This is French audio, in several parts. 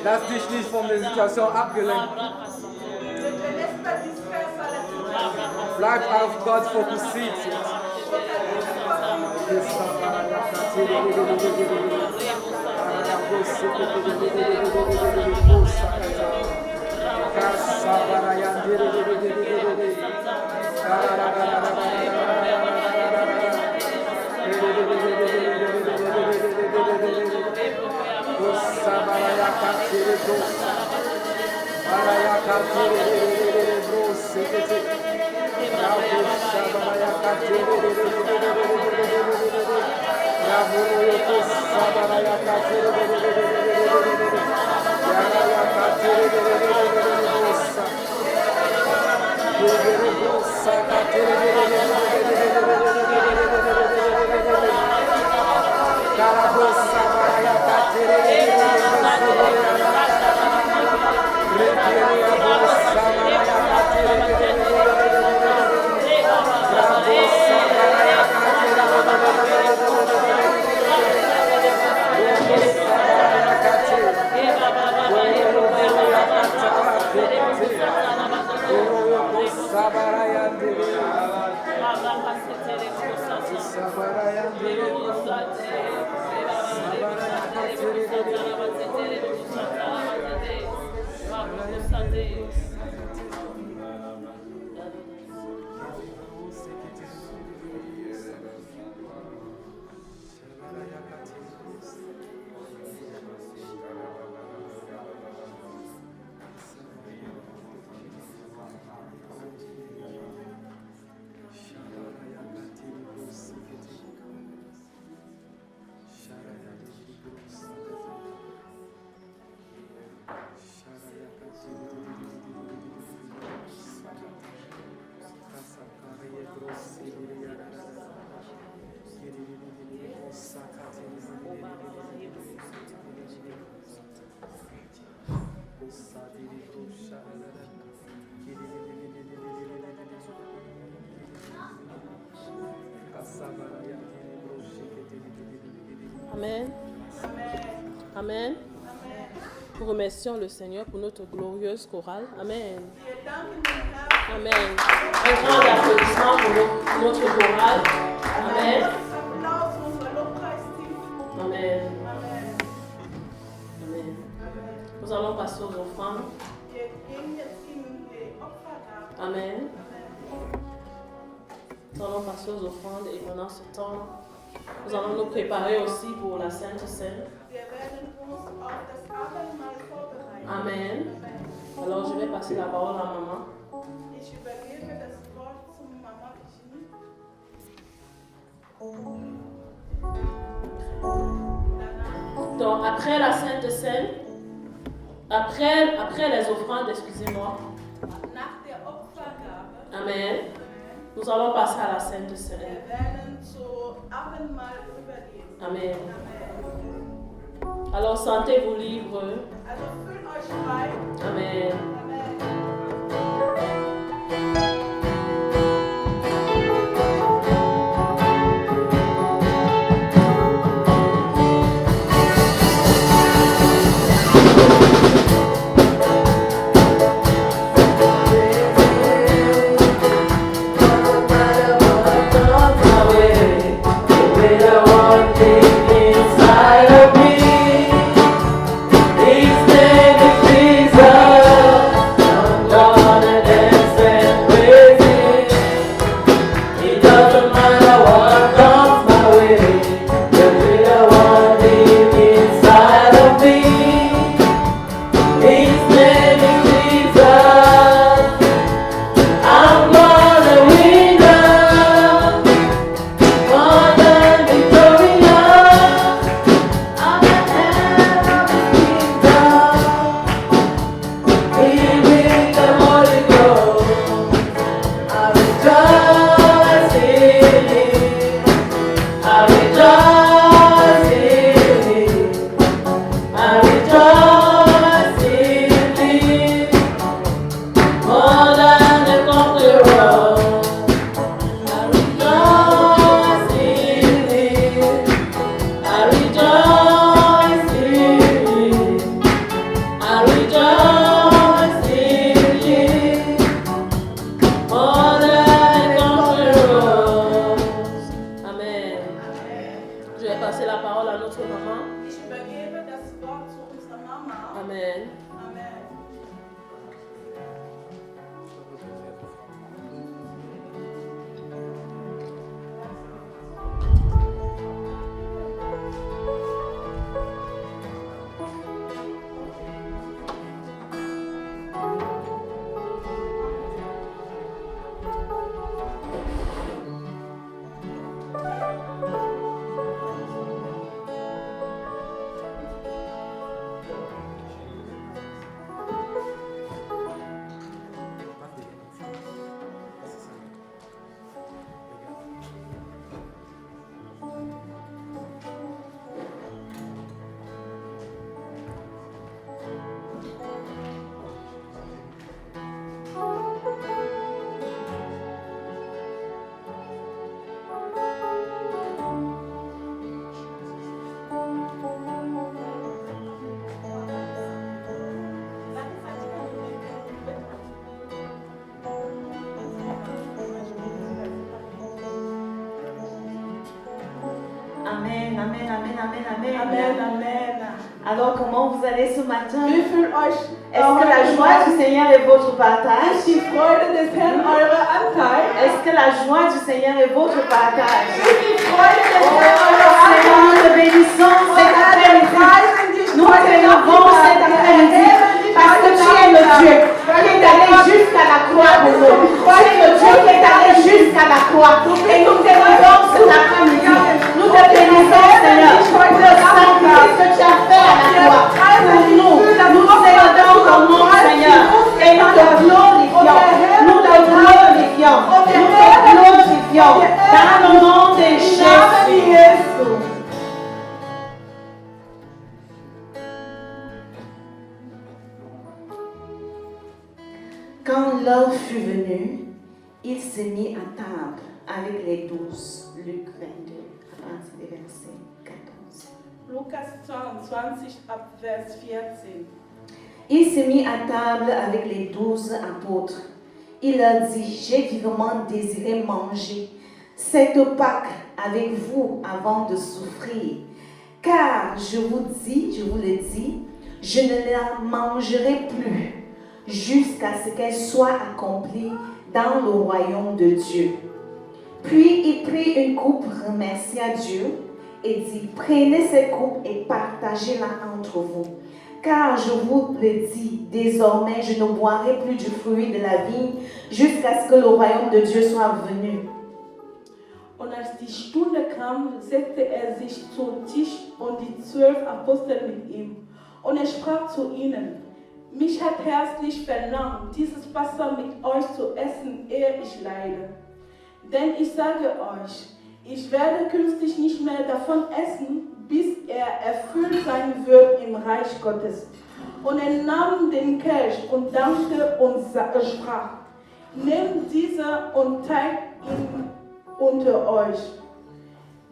Lass dich nicht von der Situation abgelenkt. Bleib auf Gott fokussiert. Amen. Amen. Nous remercions le Seigneur pour notre glorieuse chorale. Amen. Amen. Un grand applaudissement pour notre chorale. Amen. Amen. Amen. Nous allons passer aux offrandes. Amen. Nous allons passer aux offrandes et pendant ce temps, nous allons nous préparer aussi pour la Sainte Seine. Amen. Alors je vais passer la parole à maman. Donc après la Sainte Seine, après les offrandes, excusez-moi. Amen. Nous allons passer à la Sainte Seine. Amen. Alors sentez-vous libre. Amen. Inside of me, His name is Jesus. amen, amen, amen, amen. Amen, Amen. Alors, comment vous allez ce matin? Wie fühlt euch Est-ce que la joie du Seigneur est votre partage? Ist die Freude des Herrn eure Anteil? Est-ce que la joie du Seigneur est votre partage? Ist die Freude des Oh, Herrn eure Seigneur, nous Anteil? te bénissons cet après-midi. Nous t'élevons cet après-midi parce que tu es le Dieu qui est allé jusqu'à la croix pour nous. Tu es le Dieu qui est allé jusqu'à la croix. Et nous t'élevons cet après-midi. Nous te bénissons, Seigneur, pour le sacrifice que tu as fait à la croix pour nous. Nous célébrons ton nom, Seigneur, et nous te glorifions. Nous te glorifions. Nous te glorifions dans le nom de Jésus. Quand l'heure fut venue, il se mit à table avec les 12. Luc 22, à partir du verset 14. Lukas 22 ab Vers 14. Il se mit à table avec les 12 apôtres. Il leur dit, j'ai vivement désiré manger cette Pâque avec vous avant de souffrir. Car je vous le dis, je ne la mangerai plus jusqu'à ce qu'elle soit accomplie dans le royaume de Dieu. Puis il prit une coupe, remercia Dieu et dit, prenez cette coupe et partagez-la entre vous. Car je vous le dis, désormais je ne boirai plus du fruit de la vigne jusqu'à ce que le royaume de Dieu soit venu. Und als die Stunde kam, setzte sich zu Tisch und die 12 Apostel mit ihm. Und sprach zu ihnen, mich hat herzlich verlangt, dieses Wasser mit euch zu essen, ehe ich leide. Denn ich sage euch, ich werde künftig nicht mehr davon essen, bis erfüllt sein wird im Reich Gottes. Und nahm den Kelch und dankte und sprach, nehmt diese und teilt ihn unter euch.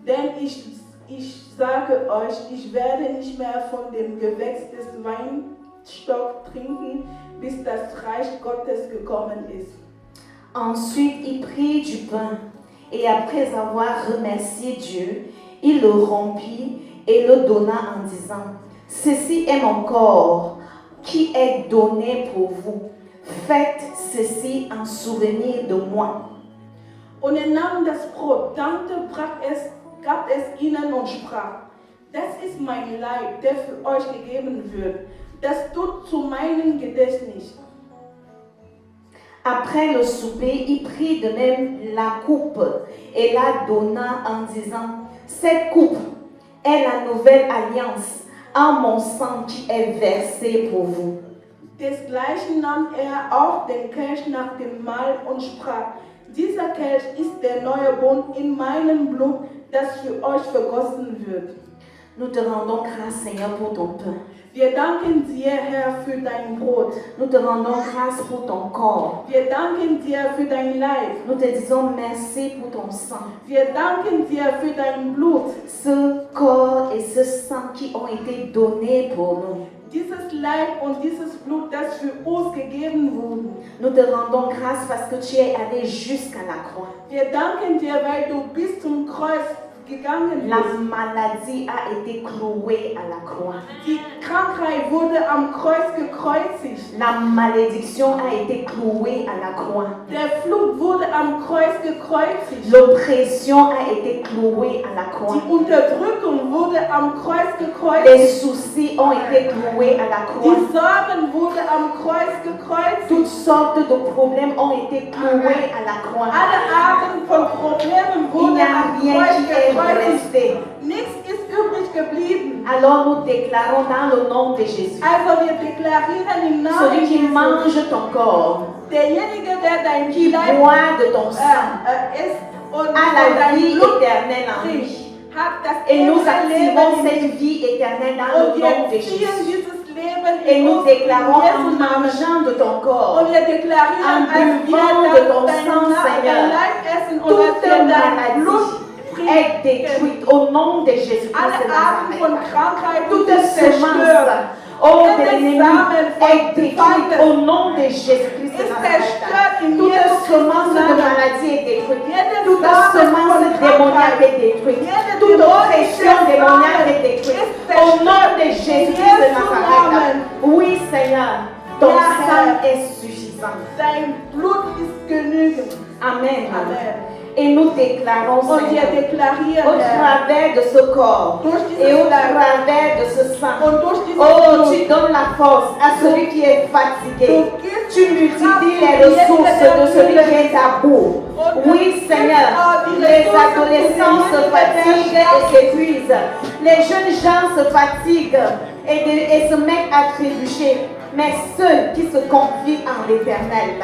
Denn ich sage euch, ich werde nicht mehr von dem Gewächs des Weinstocks trinken, bis das Reich Gottes gekommen ist. Ensuite, il prit du pain et après avoir remercié Dieu, il le rompit et le donna en disant, ceci est mon corps qui est donné pour vous. Faites ceci en souvenir de moi. Und nahm das Brot, dankte, brach es, gab es ihnen und sprach, das ist mein Leib, der für euch gegeben wird. Das tut zu meinem Gedächtnis. Après le souper, il prit de même la coupe et la donna en disant, cette coupe est la nouvelle alliance en mon sang qui est versé pour vous. Desgleichen nahm auch den Kelch nach dem Mahl und sprach, dieser Kelch ist der neue Bund in meinem Blut, das für euch vergossen wird. Nous te rendons grâce, Seigneur, pour ton pain. Wir danken dir, Herr, für dein Brot. Nous te rendons grâce pour ton corps. Wir danken dir für dein Leib. Nous te disons merci pour ton sang. Wir danken dir für dein Blut. Ce corps et ce sang qui ont été donnés pour nous. Dieses Leib und dieses Blut, das für uns gegeben wurde. Nous te rendons grâce parce que tu es allé jusqu'à la croix. Wir danken dir, weil du bis zum Kreuz gegangen La bist. maladie a été clouée à la croix. Die Krankheit wurde am Kreuz gekreuzigt. La malédiction a été clouée à la croix. Der Fluch wurde am Kreuz gekreuzigt. L'oppression a été clouée à la croix. Die Unterdrückung wurde am Kreuz Les gekreuzigt. soucis ont été cloués à la croix. Die Sorgen wurde am Kreuz gekreuzigt. Toutes sortes de problèmes ont été cloués à la croix. Alle Arten von Problemen Il wurden n'y a am rien Kreuz qui est gekreuzigt. resté. Nichts ist übrig geblieben. Alors nous déclarons dans le nom de Jésus. Also wir deklarieren im Namen Celui qui Jesu, mange ton corps, derjenige, der dein qui Leib boit de ton sang, isst und a la dein vie Blut éternelle en lui. trinkt, hat das Et nous ewige activons Leben in cette vie éternelle dans und le nom wir de ziehen Jésus. dieses Leben Et in nous uns, déclarons in en Jesu Namen. mangeant de ton corps, Und wir deklarieren, en als wir buvant de ton dein sang, Seigneur, Leib essen und toute als wir dein Blut maladie est détruite au nom de Jésus-Christ alle de Arten von Nazareth. Krankheiten Toute sind zerstört. semence, oh, de l'ennemi est détruite au nom de Jésus-Christ de Ist Nazareth. zerstört in Toute Jesus semence de Namen. maladie est détruite. Jede Toute Samen semence von démoniaque Krankheit, est détruite. jede Toute pression démoniaque est détruite. Au nom de Jésus de Nazareth. Oui, Seigneur, ton sang est suffisant. Dein Blut ist genügend. Amen. Amen. Et nous déclarons, Und wir Seigneur, deklarieren, au Herr, travers de ce corps durch et au dieses Leib travers de ce sang, und durch dieses oh, Blut, tu donnes la force à celui qui est fatigué. du gibst Tu multiplies les ressources de celui qui est à bout. Oui, Seigneur, les adolescents se fatiguent et s'épuisent. Les jeunes gens se fatiguent et se mettent à trébucher. Mais ceux qui se confient en l'Éternel,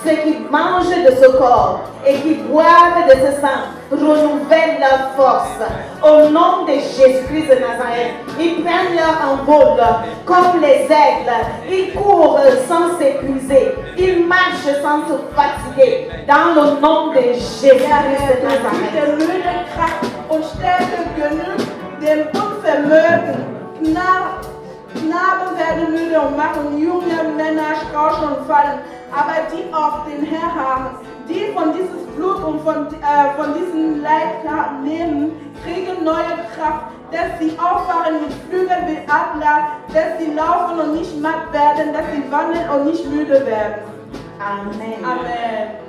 ceux qui mangent de ce corps et qui boivent de ce sang, renouvellent leur force. Au nom de Jésus-Christ de Nazareth, ils prennent leur envol comme les aigles. Ils courent sans s'épuiser. Ils marchent sans se fatiguer. Dans le nom de Jésus-Christ de Nazareth. der müde Kraft und Stärke genügt dem Unvermögen. Knaben werden müde und machen, junge Männer straucheln und fallen. Aber die auf den Herr harren, die von dieses Blut und von diesem Leib nehmen, kriegen neue Kraft, dass sie auffahren mit Flügeln wie Adler, dass sie laufen und nicht matt werden, dass sie wandeln und nicht müde werden. Amen. Amen.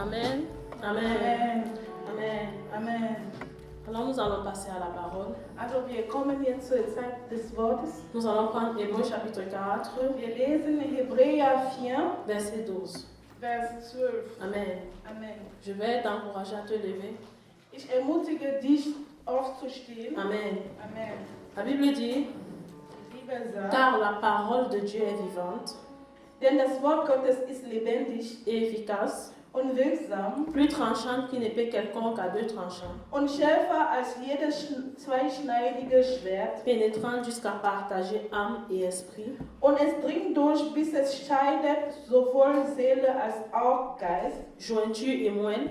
Amen. Amen. Amen. Amen. Amen. Alors nous allons passer à la parole. Also wir kommen jetzt zur Zeit des Wortes. Nous allons prendre Hébreux chapitre 4, Wir lesen Hebräer 4, verset 12. Vers 12. Amen. Amen. Je vais t'encourager à te lever. Ich ermutige dich, aufzustehen. Amen. Amen. La Bible dit, Die Bibel sagt, car la parole de Dieu est vivante denn das Wort Gottes ist lebendig et efficace, und wirksam plus tranchante qu'une épée quelconque à deux tranchants, und schärfer als jedes zweischneidige Schwert. pénétrant jusqu'à partager âme et esprit, Und es dringt durch, bis es scheidet sowohl Seele als auch Geist, jointure et moelle.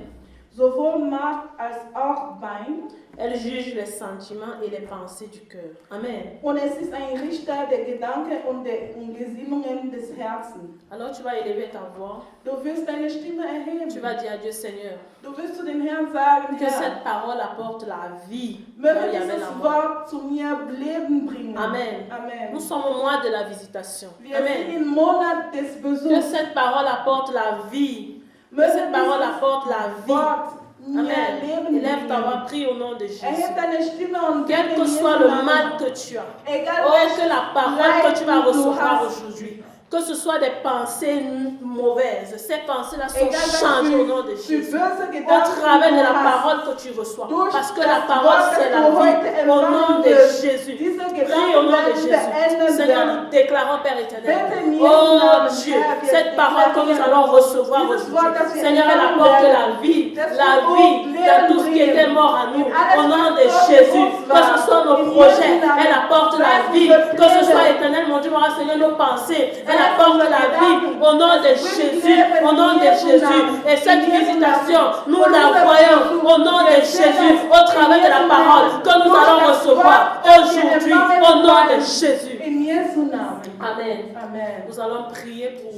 sowohl Mark als auch Bein. Elle juge les sentiments et les pensées du cœur. Amen. Und es ist ein Richter der Gedanken und der Gesinnungen des Herzens. Alors tu vas élever ta voix. Du wirst deine Stimme erheben. Tu vas dire à Dieu, Seigneur, Du wirst zu dem Herrn sagen, que Herr, cette parole apporte la vie. möge Là où il y avait dieses la mort. Wort zu mir Leben bringen. Amen. Amen. Nous sommes au mois de la visitation. Wir sind Amen. im Monat des Que Besuchs. cette parole apporte la vie. Que Möge cette parole dieses apporte la vie. Wort mir Amen. Leben Élève ta voix, bringen. prie au nom de Jésus. Erhebe deine Stimme und Quel bete que in soit Jesu le Namen. mal que tu as, Egal oh, welches que la parole Leid que tu vas du recevoir hast. aujourd'hui, que ce soit des pensées mauvaises, ces pensées-là sont Egal was changées au nom für de Jésus. böse Au Gedanken travers de du la hast. parole que tu reçois. Durch Parce que das la parole, Wort, c'est das la du heute vie. Au nom empfangen de wirst. Jésus. Diese Prie au Gedanken nom de werden Jésus. verändert Seigneur, werden. nous déclarons, Père éternel. Bitte in Jesu Oh Namen, Dieu, Herr, wir cette parole que nous deklarieren allons recevoir dieses Wort, das aujourd'hui. wir Seigneur, elle empfangen apporte werden, la vie. dass La wir vie uns dans Leben tout ce qui bringen. était mort à nous. In alles, Au nom was de Gott Jésus. uns Que ce war. soit nos In projets, Jesu Namen. elle apporte la Lass vie. uns Que ce soit leben. éternel, mon Dieu, mon Seigneur, nos pensées, elle Lass apporte uns la leben. vie. Au nom de Jésus. Au nom de Jésus. Et cette visitation, nous la voyons au nom de Jésus, au travers de la parole que nous allons recevoir aujourd'hui, au nom de Jésus. In Jesu Namen. Amen. Amen. Nous allons prier pour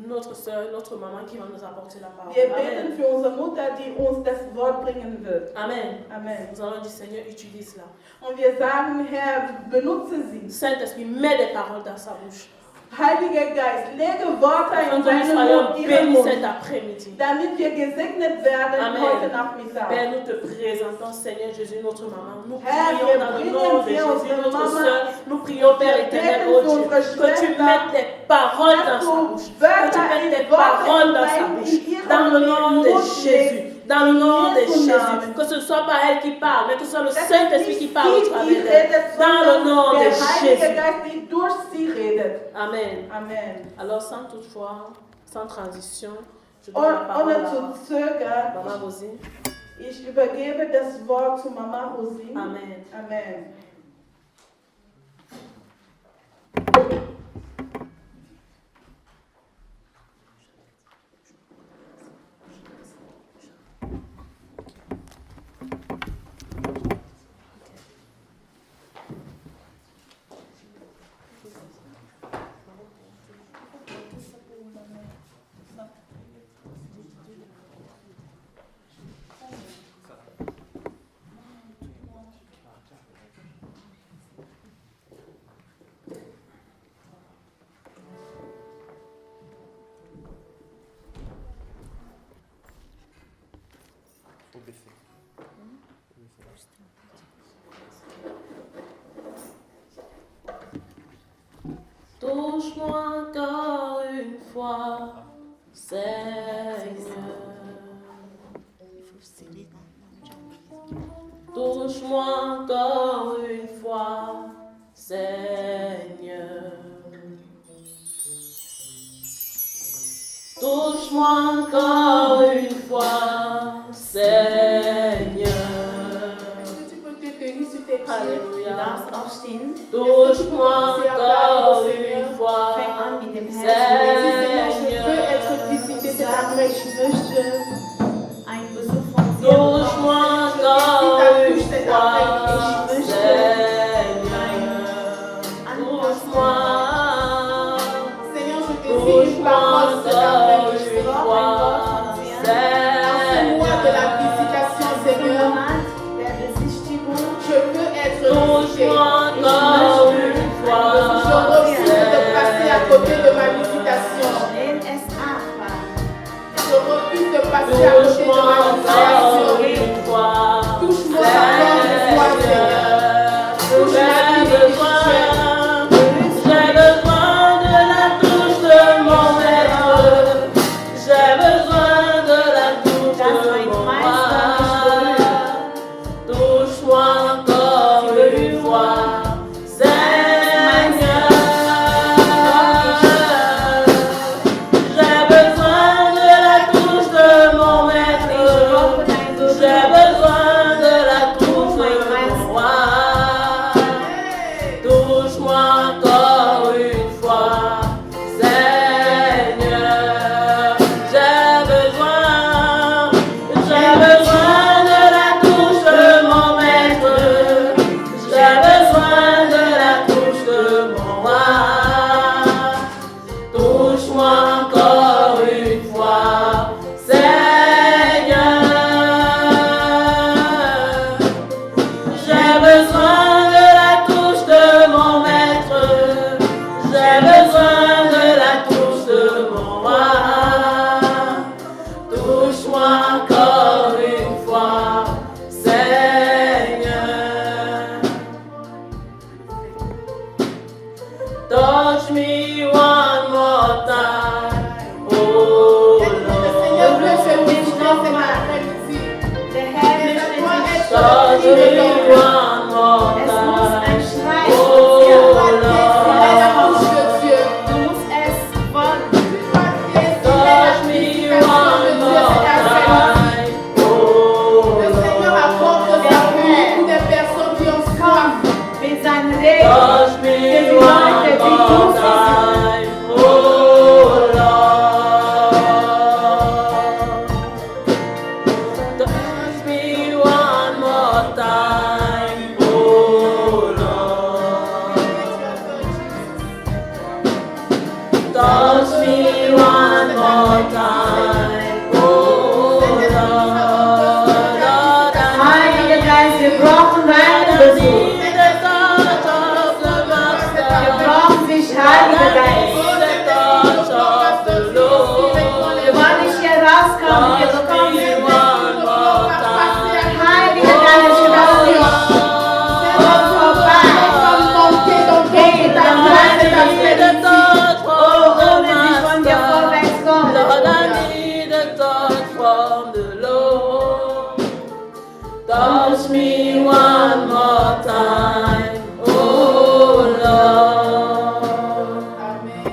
notre soeur, notre maman qui va nous apporter la parole. Wir Amen. beten für unsere Mutter, die uns das Wort bringen wird. Amen. Amen. Nous allons dire, Seigneur, utilise-la. Und wir sagen, Herr, benutze sie. Saint-Esprit, mets des paroles dans sa bouche. Heiliger Geist, lege Worte Afin in que nous seinen soyons Mund, ihren bénis Mund, cet après-midi. damit wir gesegnet werden Amen. heute Nachmittag. Père, nous te présentons, Seigneur Jésus, notre maman. Nous Herr, prions wir dans le bringen nom de dir Jésus, unsere notre Mama. soeur. Nous prions, Père Wir éternel, beten oh für Dieu, unsere que tu Schwester. mettes des paroles dans sa bouche. Que tu mettes des paroles dans sa bouche. Dans le nom de Jésus. Dans le nom de Jésus. Que ce soit pas elle qui parle, mais que ce soit le Das ist Saint-Esprit qui nicht parle au sie, travers die d'elle. redet, Dans le sondern nom de der Heilige Jésus. Geist, die durch sie redet. Amen. Amen. Alors, sans toutefois, sans transition, je donne la Und parole ohne à zu zögern, Maman Rosine. ich übergebe das Wort zu Mama Rosine. Amen. Amen. Touche-moi encore une fois, Seigneur. Touche-moi encore une fois, Seigneur. Touche-moi encore une fois, Seigneur. Tu peux te tenir sur tes pieds. Alléluia. Darfst aufstehen. Touche-moi encore une fois, Fang an mit dem Herzen. Seigneur, je veux Seigneur. être visité cet après. Je möchte Ein Besuch von dir. Touche-moi encore une fois, Seigneur. Touche-moi, Seigneur, je te dis une parole cet après. Je veux un Wort. Enseigne-moi de la visitation, Seigneur. Monat der Besichtigung. Je veux être visité. touche-moi encore une Je fois, refuse de passer à côté de ma visitation. Lehn es ab. Je refuse me one more time. Oh Lord, Lord, Heiliger Geist, wir brauchen deinen I Besuch. need the touch of the Master. Wir brauchen dich, Heiliger Geist. The touch of the Lord. Wir wollen nicht hier rauskommen, wir bekommen Me sie. one more time. Heiliger Geist, wir wollen dich. Komm vorbei. Geh, dann bleibe I need the das touch Oh, from the ohne dich wollen wir Master. vorwärts kommen. Lord, I need a touch from the Lord. Touch me one more time, oh Lord. Amen.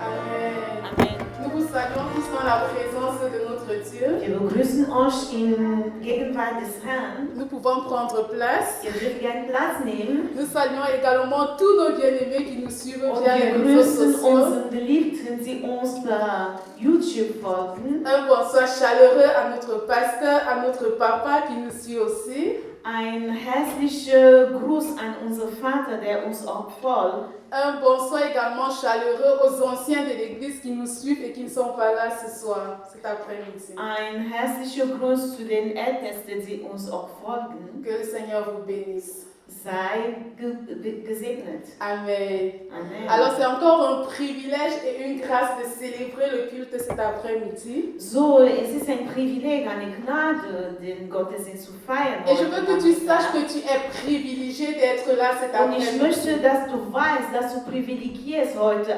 Amen. Amen. Nous vous saluons tous dans la présence de notre Dieu. Wir begrüßen euch in Gegenwart des Herrn. Nous pouvons prendre place. Ihr dürft gerne Platz nehmen. Nous saluons également tous nos bien-aimés qui nous suivent Und via wir les réseaux grüßen sociaux. unsere Geliebten, die uns per YouTube folgen. Un bonsoir chaleureux à notre pasteur, à notre papa qui nous suit aussi. Ein herzlicher Gruß an unseren Vater, der uns auch folgt. Un bonsoir également chaleureux aux anciens de l'église qui nous suivent et qui ne sont pas là ce soir, cet après-midi. Ein herzlicher Gruß zu den Ältesten, die uns auch folgen. Que le Seigneur vous bénisse. Sei gesegnet. Amen. Amen. Alors c'est encore un privilège et une grâce de célébrer le culte cet après-midi. So, es ist ein Privileg, eine Gnade, den Gottesdienst zu feiern. Et je veux que tu saches que tu es privilégié d'être là cet Und ich möchte, après-midi. dass du weißt, dass du privilegierst heute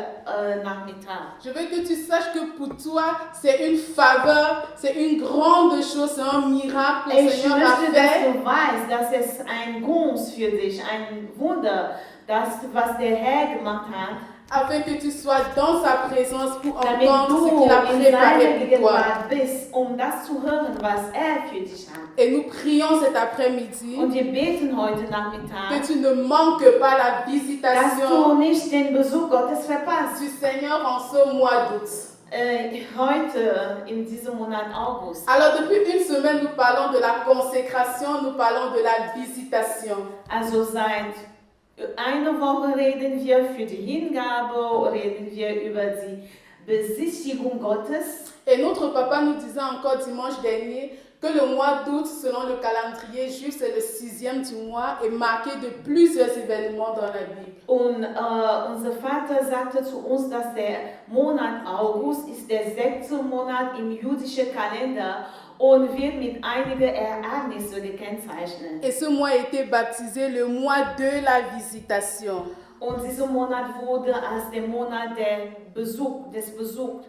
Nachmittag. Je veux que tu saches que pour toi, c'est une faveur, c'est une grande chose, c'est un miracle que le Ich Seigneur a möchte, dass fait. du weißt, dass es ein Gunst für dich, ein Wunder, das, was der Herr gemacht hat, Afin que tu sois dans sa présence pour damit entendre ce du qu'il a in seiner préparé pour toi. Gegenwart bist, um das zu hören, was er für dich hat. Et nous prions cet après-midi Und wir beten heute que Nachmittag, tu ne manques pas la dass du visitation nicht den Besuch Gottes verpasst. du Seigneur en ce mois d'août. Heute, in diesem Monat August. Alors depuis une semaine, nous parlons de la consécration, nous parlons de la visitation. Also seit einer Woche reden wir für die Hingabe, reden wir über die Besichtigung Gottes. Et notre papa nous disait encore dimanche dernier que le mois d'août, selon le calendrier juif, c'est le 6e du mois et marqué de plusieurs événements dans la Bible. Und unser Vater sagte zu uns, dass der Monat August ist der 6. Monat im jüdischen Kalender und wird mit einigen Ereignissen gekennzeichnet. Et ce mois a été baptisé le mois de la visitation. Und dieser Monat wurde als der Monat des Besuchs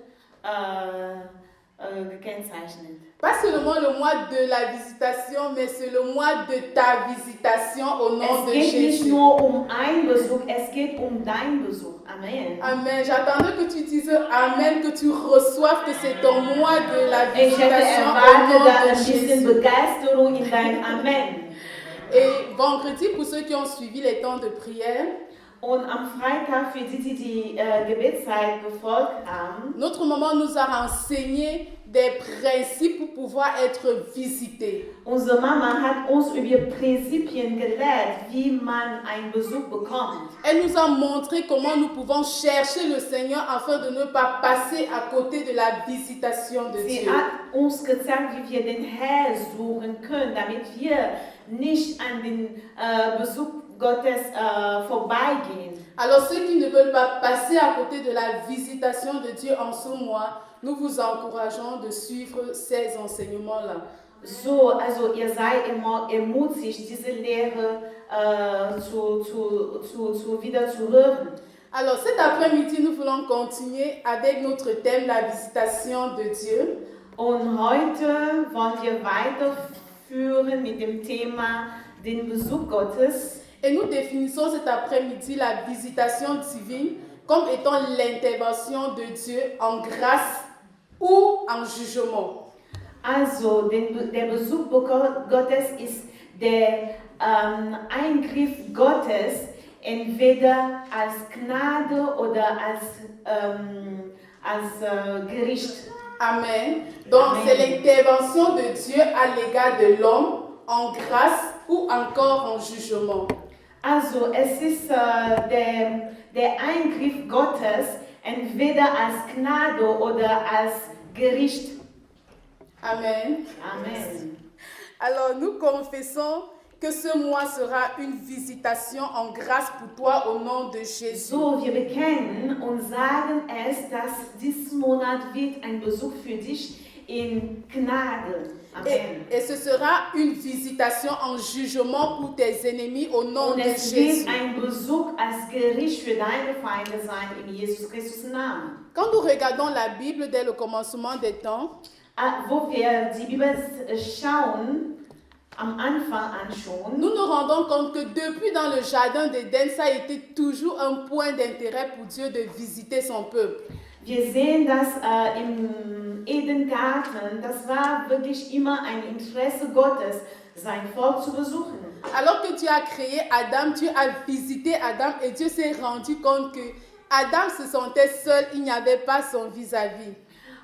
gekennzeichnet. Pas seulement le mois de la visitation, mais c'est le mois de ta visitation au nom Es de geht nicht Jésus. nur um einen Besuch, es geht um deinen Besuch. Amen. Amen. J'attendais que tu dises Amen, que tu reçoives que c'est ton mois de la Ich hätte visitation au erwartet, nom da de ein bisschen Jésus. Begeisterung in dein Amen. Et vendredi, pour ceux qui ont suivi les temps de prière, Und am Freitag, für die, die die Gebetszeit befolgt haben, notre maman nous a renseigné des principes pour pouvoir être visité. unsere Mama hat uns über Prinzipien gelehrt, wie man einen Besuch bekommt. Elle nous a montré comment nous pouvons chercher le Seigneur afin de ne pas passer à côté de la visitation de Sie Dieu. hat uns gezeigt, wie wir den Herrn suchen können, damit wir nicht an den Besuch Gottes vorbeigehen. Alors ceux qui ne veulent pas passer à côté de la visitation de Dieu en ce mois, nous vous encourageons de suivre ces enseignements-là. So, also ihr seid immer ermutigt, diese Lehre wieder zu hören. Alors cet après-midi, nous voulons continuer avec notre thème, la visitation de Dieu. Und heute wollen wir weiterführen mit dem Thema den Besuch Gottes. Et nous définissons cet après-midi la visitation divine comme étant l'intervention de Dieu en grâce ou en jugement. Also, der Besuch Gottes ist der Eingriff Gottes, entweder als Gnade oder als Gericht. Amen. Donc Amen. c'est l'intervention de Dieu à l'égard de l'homme en grâce ou encore en jugement. Also, es ist der Eingriff Gottes entweder als Gnade oder als Gericht. Amen. Amen. Alors nous confessons que ce mois sera une visitation en grâce pour toi au nom de Jésus. So, wir bekennen und sagen es, dass diesen Monat wird ein Besuch für dich in Gnade. Amen. Et ce sera une visitation en jugement pour tes ennemis au nom Und de es Jésus. wird ein Besuch als Gericht für deine Feinde sein, in Jesus Christus Namen. Quand nous regardons la Bible dès le commencement des temps, Wo wir die Bibel schauen, am Anfang an schon, nous nous rendons compte que depuis dans le jardin d'Éden, ça a été toujours un point d'intérêt pour Dieu de visiter son peuple. wir sehen, dass im Edengarten, das war wirklich immer ein Interesse Gottes, sein Volk zu besuchen. Alors que Dieu a créé Adam, Dieu a visité Adam et Dieu s'est rendu compte que Adam se sentait seul, il n'y avait pas son vis-à-vis.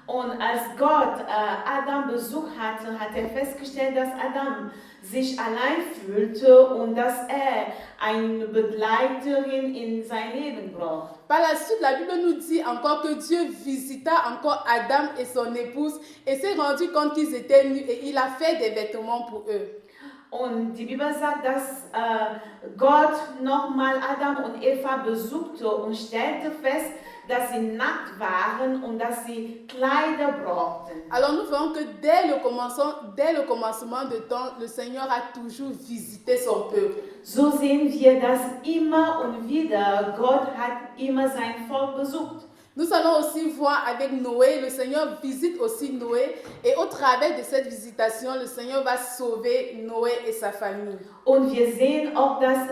Und als Gott Adam besucht hatte, hat er festgestellt, dass Adam sich allein fühlte und dass er eine Begleiterin in sein Leben braucht. Par la suite, la Bible nous dit encore que Dieu visita encore Adam et son épouse et s'est rendu compte qu'ils étaient nus et il a fait des vêtements pour eux. Und die Bibel sagt, dass Gott nochmal Adam und Eva besuchte und stellte fest, dass sie nackt waren und dass sie Kleider brauchten. Alors nous voyons que dès le commencement de temps, le Seigneur a toujours visité son peuple. So sehen wir, dass immer und wieder Gott hat immer sein Volk besucht. Nous allons aussi voir avec Noé, le Seigneur visite aussi Noé et au travers de cette visitation, le Seigneur va sauver Noé et sa famille. Und wir sehen auch, dass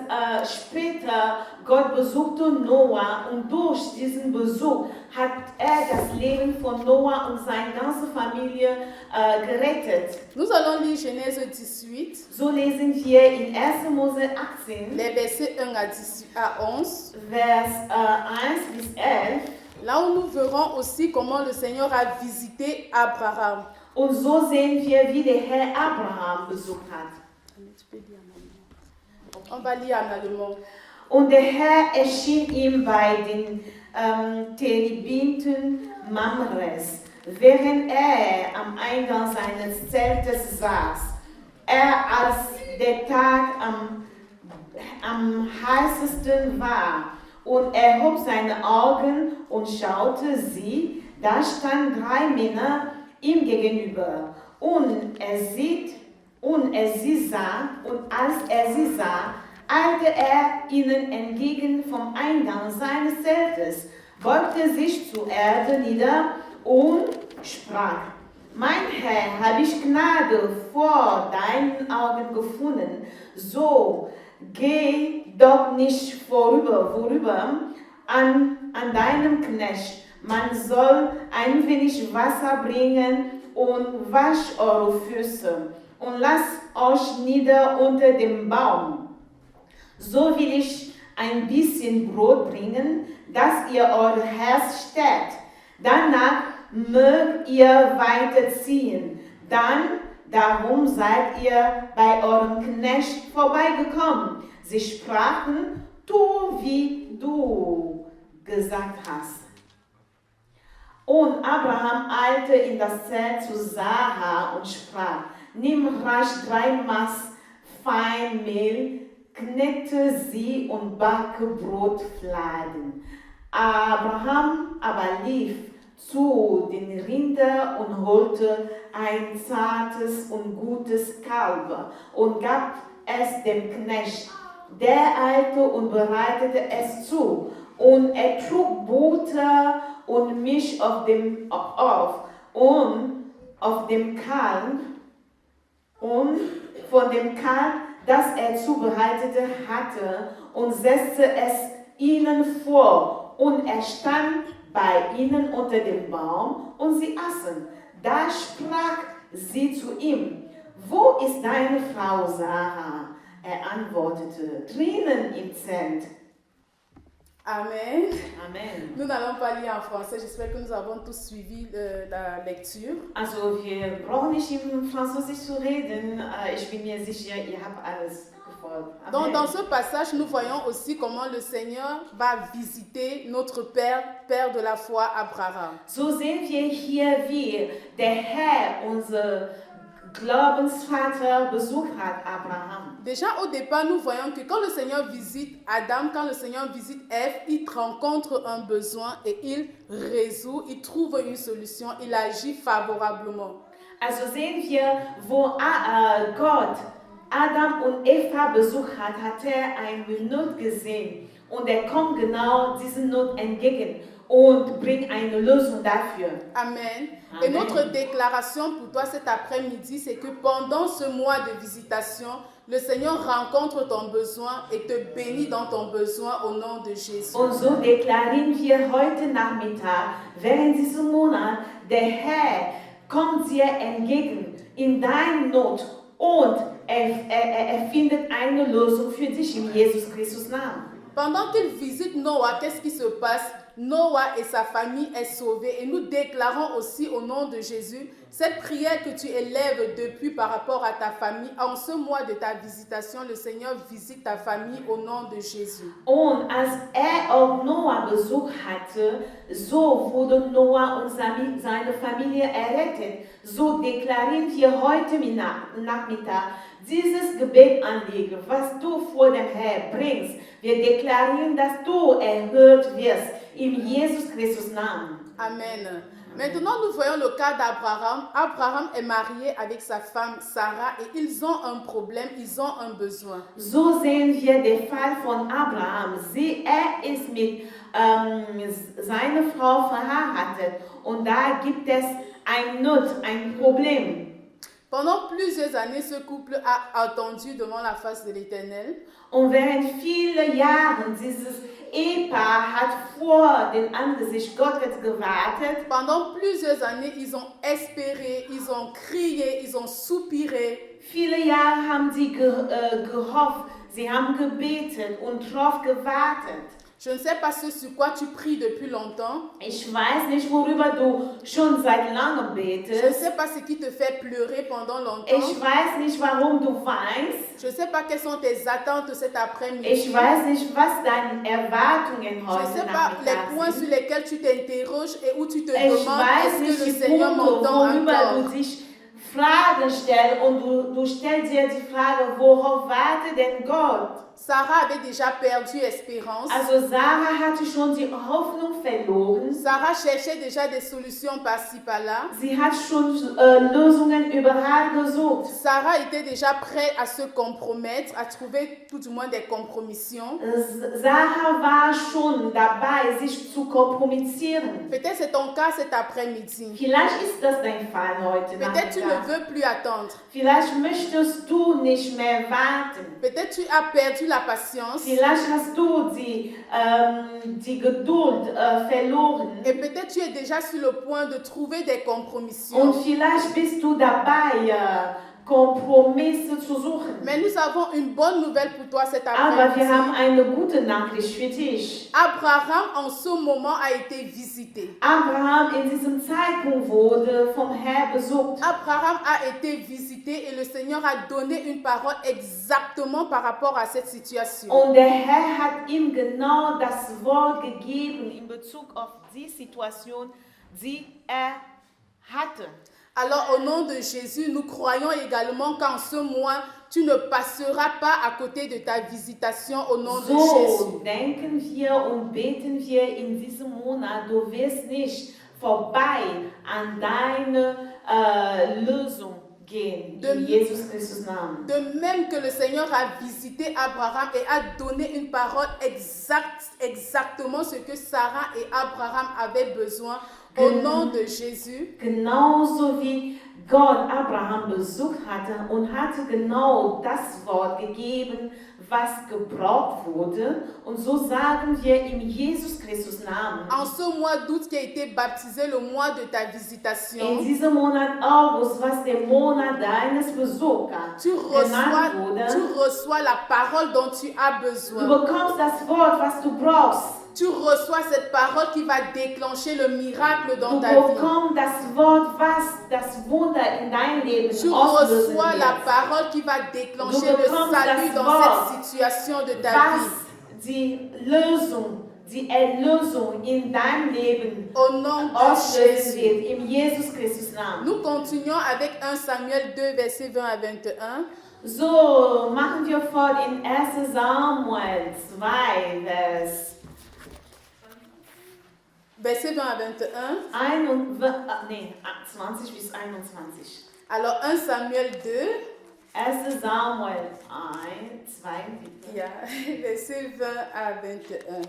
später Gott besuchte Noah und durch diesen Besuch hat er das Leben von Noah und seine ganze Familie gerettet. Nous allons lire Genèse 18, So lesen wir in 1. Mose 18, les versets 1 à 11. Vers 1 bis 11. Là où nous verrons aussi comment le Seigneur a visité Abraham. Und so sehen wir, wie der Herr Abraham besucht hat. On va lire en allemand. Und der Herr erschien ihm bei den Terebinten Mamres, während er am Eingang seines Zeltes saß. Als der Tag am heißesten war, und er erhob seine Augen und schaute sie, da standen 3 Männer ihm gegenüber. Und als er sie sah, eilte er ihnen entgegen vom Eingang seines Zeltes, beugte sich zur Erde nieder und sprach: Mein Herr, habe ich Gnade vor deinen Augen gefunden, so geh doch nicht vorüber an deinem Knecht. Man soll ein wenig Wasser bringen und wasch eure Füße und lasst euch nieder unter dem Baum. So will ich ein bisschen Brot bringen, dass ihr euer Herz stärkt. Danach mögt ihr weiterziehen. Darum seid ihr bei eurem Knecht vorbeigekommen. Sie sprachen: Tu, wie du gesagt hast. Und Abraham eilte in das Zelt zu Sarah und sprach: Nimm rasch 3 Maß Feinmehl, knete sie und backe Brotfladen. Abraham aber lief zu den Rindern und holte ein zartes und gutes Kalb und gab es dem Knecht. Der eilte und bereitete es zu, und er trug Butter und Milch auf dem Kalb, und von dem Kalb, das er zubereitet hatte, und setzte es ihnen vor, und er stand bei ihnen unter dem Baum, und sie aßen. Da sprach sie zu ihm: Wo ist deine Frau Sarah? Er antwortete: Drinnen im Zelt. Amen. Amen. Nous n'allons pas lire en français. J'espère que nous avons tous suivi la lecture. Also wir brauchen nicht im Französisch zu reden. Ich bin mir sicher, ihr habt alles Volk. Donc, Amen. dans ce passage, nous voyons aussi comment le Seigneur va visiter notre Père, Père de la foi, Abraham. So sehen wir hier, wie der Herr unser Glaubensvater besucht hat, Abraham. Déjà au départ, nous voyons que quand le Seigneur visite Adam, quand le Seigneur visite Ève, il rencontre un besoin et il résout, il trouve une solution, il agit favorablement. Also sehen wir, wo Gott Adam und Eva besucht hat, hat er eine Not gesehen und er kommt genau dieser Not entgegen und bringt eine Lösung dafür. Amen. Amen. Et notre déclaration pour toi cet après-midi, c'est que pendant ce mois de visitation, le Seigneur rencontre ton besoin et te bénit dans ton besoin au nom de Jésus. Und so deklarieren wir heute Nachmittag, während diesem Monat, der Herr kommt dir entgegen in deine Not und er findet eine Lösung für dich in Jesus Christus Namen. Pendant qu'il visite Noah, qu'est-ce qui se passe? Noah et sa famille est sauvée et nous déclarons aussi au nom de Jésus cette prière que tu élèves depuis par rapport à ta famille. En ce mois de ta visitation, le Seigneur visite ta famille au nom de Jésus. Und als auch Noah Besuch hatte, so wurde Noah und seine Familie errettet. So deklarieren wir heute Nachmittag dieses Gebet anlegen, was du vor dem Herrn bringst. Wir deklarieren, dass du erhört wirst, in Jesus Christus Namen. Amen. Maintenant, nous voyons le cas d'Abraham. Abraham est marié avec sa femme Sarah et ils ont un problème, ils ont un besoin. So sehen wir den Fall von Abraham. Er ist mit seiner Frau verheiratet und da gibt es eine Not, ein Problem. Pendant plusieurs années, ce couple a attendu devant la face de l'Éternel. Und während viele Jahre dieses Ehepaar hat vor dem Angesicht Gottes gewartet. Pendant plusieurs années, ils ont espéré, ils ont crié, ils ont soupiré. Viele Jahre haben sie gehofft, sie haben gebetet und drauf gewartet. Je ne sais pas ce sur quoi tu pries depuis longtemps. Ich weiß nicht, worüber du schon seit langem Je ne betest. sais pas ce qui te fait pleurer pendant longtemps. Ich weiß nicht, warum du weinst. Je ne sais pas quelles sont tes attentes cet après-midi. Ich weiß nicht, was deine Erwartungen Je ne heute sais pas les Nachmittag points sur sind. lesquels tu t'interroges et où tu te Ich demandes weiß est-ce nicht que le die Seigneur Punkte, m'entend worüber encore. du dich Fragen stellst und du stellst dir die Frage, worauf wartet denn Gott? Sarah avait déjà perdu espérance. Also Sarah hatte schon die Hoffnung verloren. Sarah cherchait déjà des solutions par-ci par-là. Sie hat schon Lösungen überall gesucht. Sarah était déjà prête à se compromettre, à trouver tout du moins des compromissions. Sarah war schon dabei, sich zu kompromittieren. Peut-être c'est ton cas cet après-midi. Vielleicht ist das dein Fall heute Peut-être tu ne Nachmittag. veux plus attendre. Vielleicht möchtest du nicht mehr warten. Peut-être tu as perdu la patience. Vielleicht hast du die Geduld verloren. Et peut-être tu es déjà sur le point de trouver des compromissions. Und vielleicht bist du dabei, Kompromisse zu suchen. Mais nous avons une bonne nouvelle pour toi cet Aber wir après-midi. haben eine gute Nachricht für dich. Abraham en ce moment a été visité. Abraham in diesem Zeitpunkt wurde vom Herrn besucht. Abraham a été visité et le Seigneur a donné une parole exactement par rapport à cette situation. Und der Herr hat ihm genau das Wort gegeben in Bezug auf die Situation, die er hatte. Alors au nom de Jésus, nous croyons également qu'en ce mois, tu ne passeras pas à côté de ta visitation au nom de Jésus. So denken wir und beten wir in diesem Monat, du wirst nicht vorbei an deine Lösung gehen. In Jesus Christus Namen. De même que le Seigneur a visité Abraham et a donné une parole exactement ce que Sarah et Abraham avaient besoin au nom de Jésus. Genauso wie Gott Abraham besucht hatte und hatte genau das Wort gegeben, was gebraucht wurde. Und so sagen wir in Jesus Christus Namen. En ce mois d'août qui a été baptisé le mois de ta In visitation, diesem Monat August, was der Monat deines Besuchs tu genannt wurde, reçois la parole dont tu as du besoin. bekommst das Wort, was du brauchst. tu reçois cette parole qui va déclencher le miracle dans Du ta vie. bekommst das Wort, was das Wunder in dein Leben Tu auslösen reçois la wird. parole qui va déclencher Du le bekommst salut das dans Wort, cette situation de ta vie. was die Lösung, die Erlösung in deinem Leben Au nom de auslösen Jésus. wird, im Jesus Christus Namen. Nous continuons avec 1 Samuel 2, versets 20 à 21. So, machen wir fort in 1 Samuel 2, Versets 20 à 21. 20 bis 21. Alors 1 Samuel 2, 1 Samuel 1, 2, bitte. yeah, versets 20 à 21.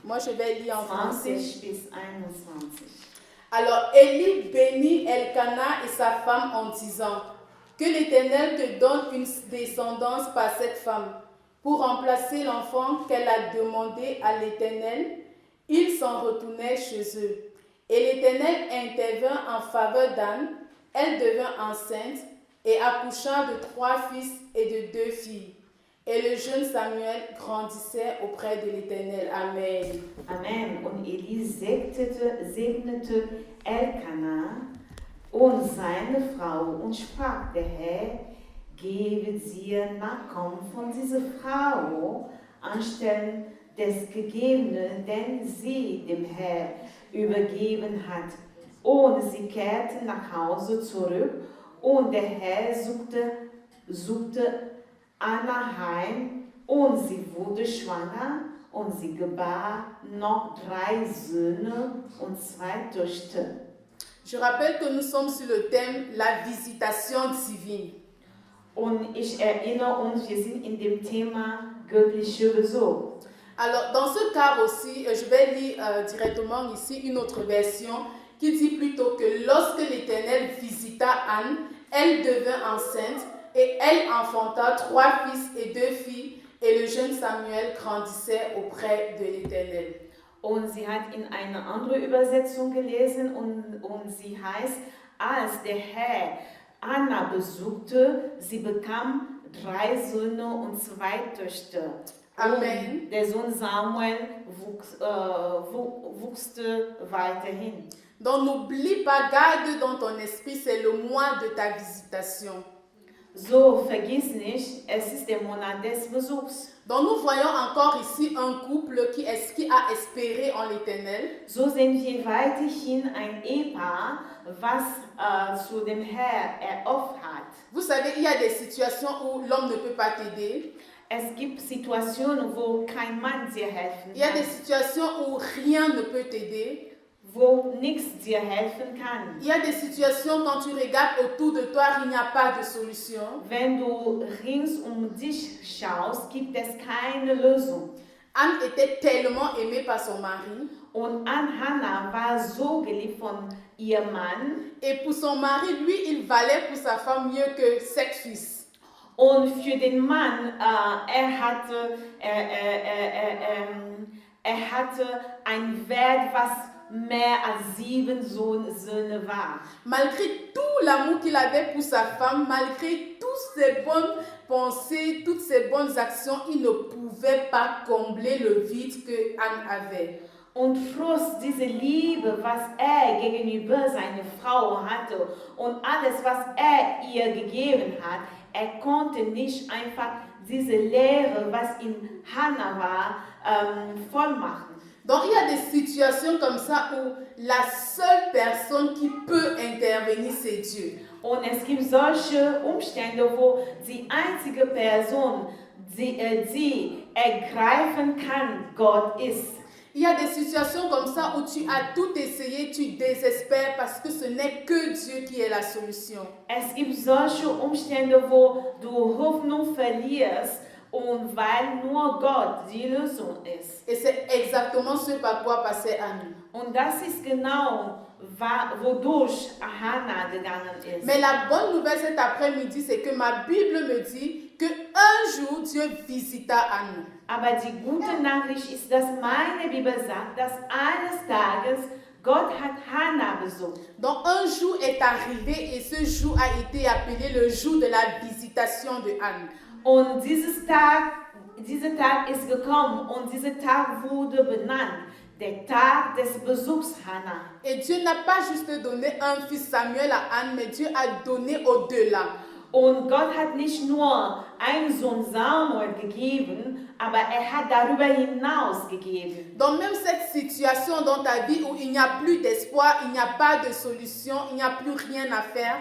Moi, je vais lire en français. 20 bis 21. Alors Élie bénit Elkana et sa femme en disant, que l'Éternel te donne une descendance par cette femme. Pour remplacer l'enfant qu'elle a demandé à l'Éternel, ils s'en retournaient chez eux. Et l'Éternel intervint en faveur d'Anne. Elle devint enceinte et accoucha de 3 fils et de 2 filles. Et le jeune Samuel grandissait auprès de l'Éternel. Amen. Amen. Und Eli segnete Elkana und seine Frau und sprach, der Herr gebe dir Nachkommen von dieser Frau anstelle des Gegebenen, den sie dem Herr übergeben hat. Und sie kehrten nach Hause zurück und der Herr suchte Anna heim und sie wurde schwanger und sie gebar noch 3 Söhne und 2 Töchter. Je rappelle que nous sommes sur le thème la visitation divine. Und ich erinnere uns, wir sind in dem Thema göttliche Besuch. Alors, dans ce cas aussi, je vais lire directement ici une autre version qui dit plutôt que lorsque l'Éternel visita Anne, elle devint enceinte et elle enfanta 3 fils et 2 filles et le jeune Samuel grandissait auprès de l'Éternel. Und sie hat in eine andere Übersetzung gelesen und sie heißt, als der Herr Anna besuchte, sie bekam 3 Söhne und 2 Töchter. Amen. Und der Sohn Samuel wuchste weiterhin. Donc n'oublie pas, garde dans ton esprit, c'est le mois de ta visitation. So, vergiss nicht, es ist der Monat des Besuchs. Donc nous voyons encore ici un couple qui a espéré en l'Éternel. So sehen wir weiterhin ein Ehepaar, was zu dem Herr erhofft hat. Vous savez, il y a des situations où l'homme ne peut pas t'aider. Es gibt Situationen, wo kein Mann dir helfen Il y a des kann, situations où rien ne peut t'aider. wo nichts dir helfen kann. Il y a des situations quand tu regardes autour de toi, il n'y a pas de solution. Wenn du rings dich schaust, gibt es keine Lösung. Anne était tellement aimée par son mari. Und Hannah war so geliebt von ihrem Mann. Et pour son mari, lui, il valait pour sa femme mieux que 7 fils. Und für den Mann, er hatte einen Wert, was mehr als 7 Söhne war. Malgré tout l'amour qu'il avait pour sa femme, malgré toutes ses bonnes pensées, toutes ses bonnes actions, il ne pouvait pas combler le vide que Anne avait. Und trotz dieser Liebe, was er gegenüber seiner Frau hatte und alles, was er ihr gegeben hat, er konnte nicht einfach diese Leere, was in Hannah war, voll machen. Donc il y a des situations comme ça où la seule personne qui peut intervenir, c'est Dieu. Und es gibt solche Umstände, wo die einzige Person, die ergreifen kann, Gott ist. Il y a des situations comme ça où tu as tout essayé, tu désespères parce que ce n'est que Dieu qui est la solution. Es gibt solche Umstände, wo du Hoffnung verlierst und weil nur Gott die Lösung ist. Et c'est exactement ce par quoi passait Anne. Und das ist genau, wodurch Hannah gegangen ist. Mais la bonne nouvelle cet après-midi, c'est que ma Bible me dit qu'un jour, Dieu visita Anne. Aber die gute Nachricht ist, dass meine Bibel sagt, dass eines Tages Gott hat Hannah besucht. Donc un jour est arrivé et ce jour a été appelé le jour de la visitation de Anne. Und dieses Tag dieser Tag ist gekommen und dieser Tag wurde benannt. Der Tag des Besuchs Hannah. Et Dieu n'a pas juste donné un fils Samuel à Anne, mais Dieu a donné au-delà. Und Gott hat nicht nur einen Sohn Samuel gegeben, aber er hat darüber hinaus gegeben. Dans même cette situation dans ta vie où il n'y a plus d'espoir, il n'y a pas de solution, il n'y a plus rien à faire.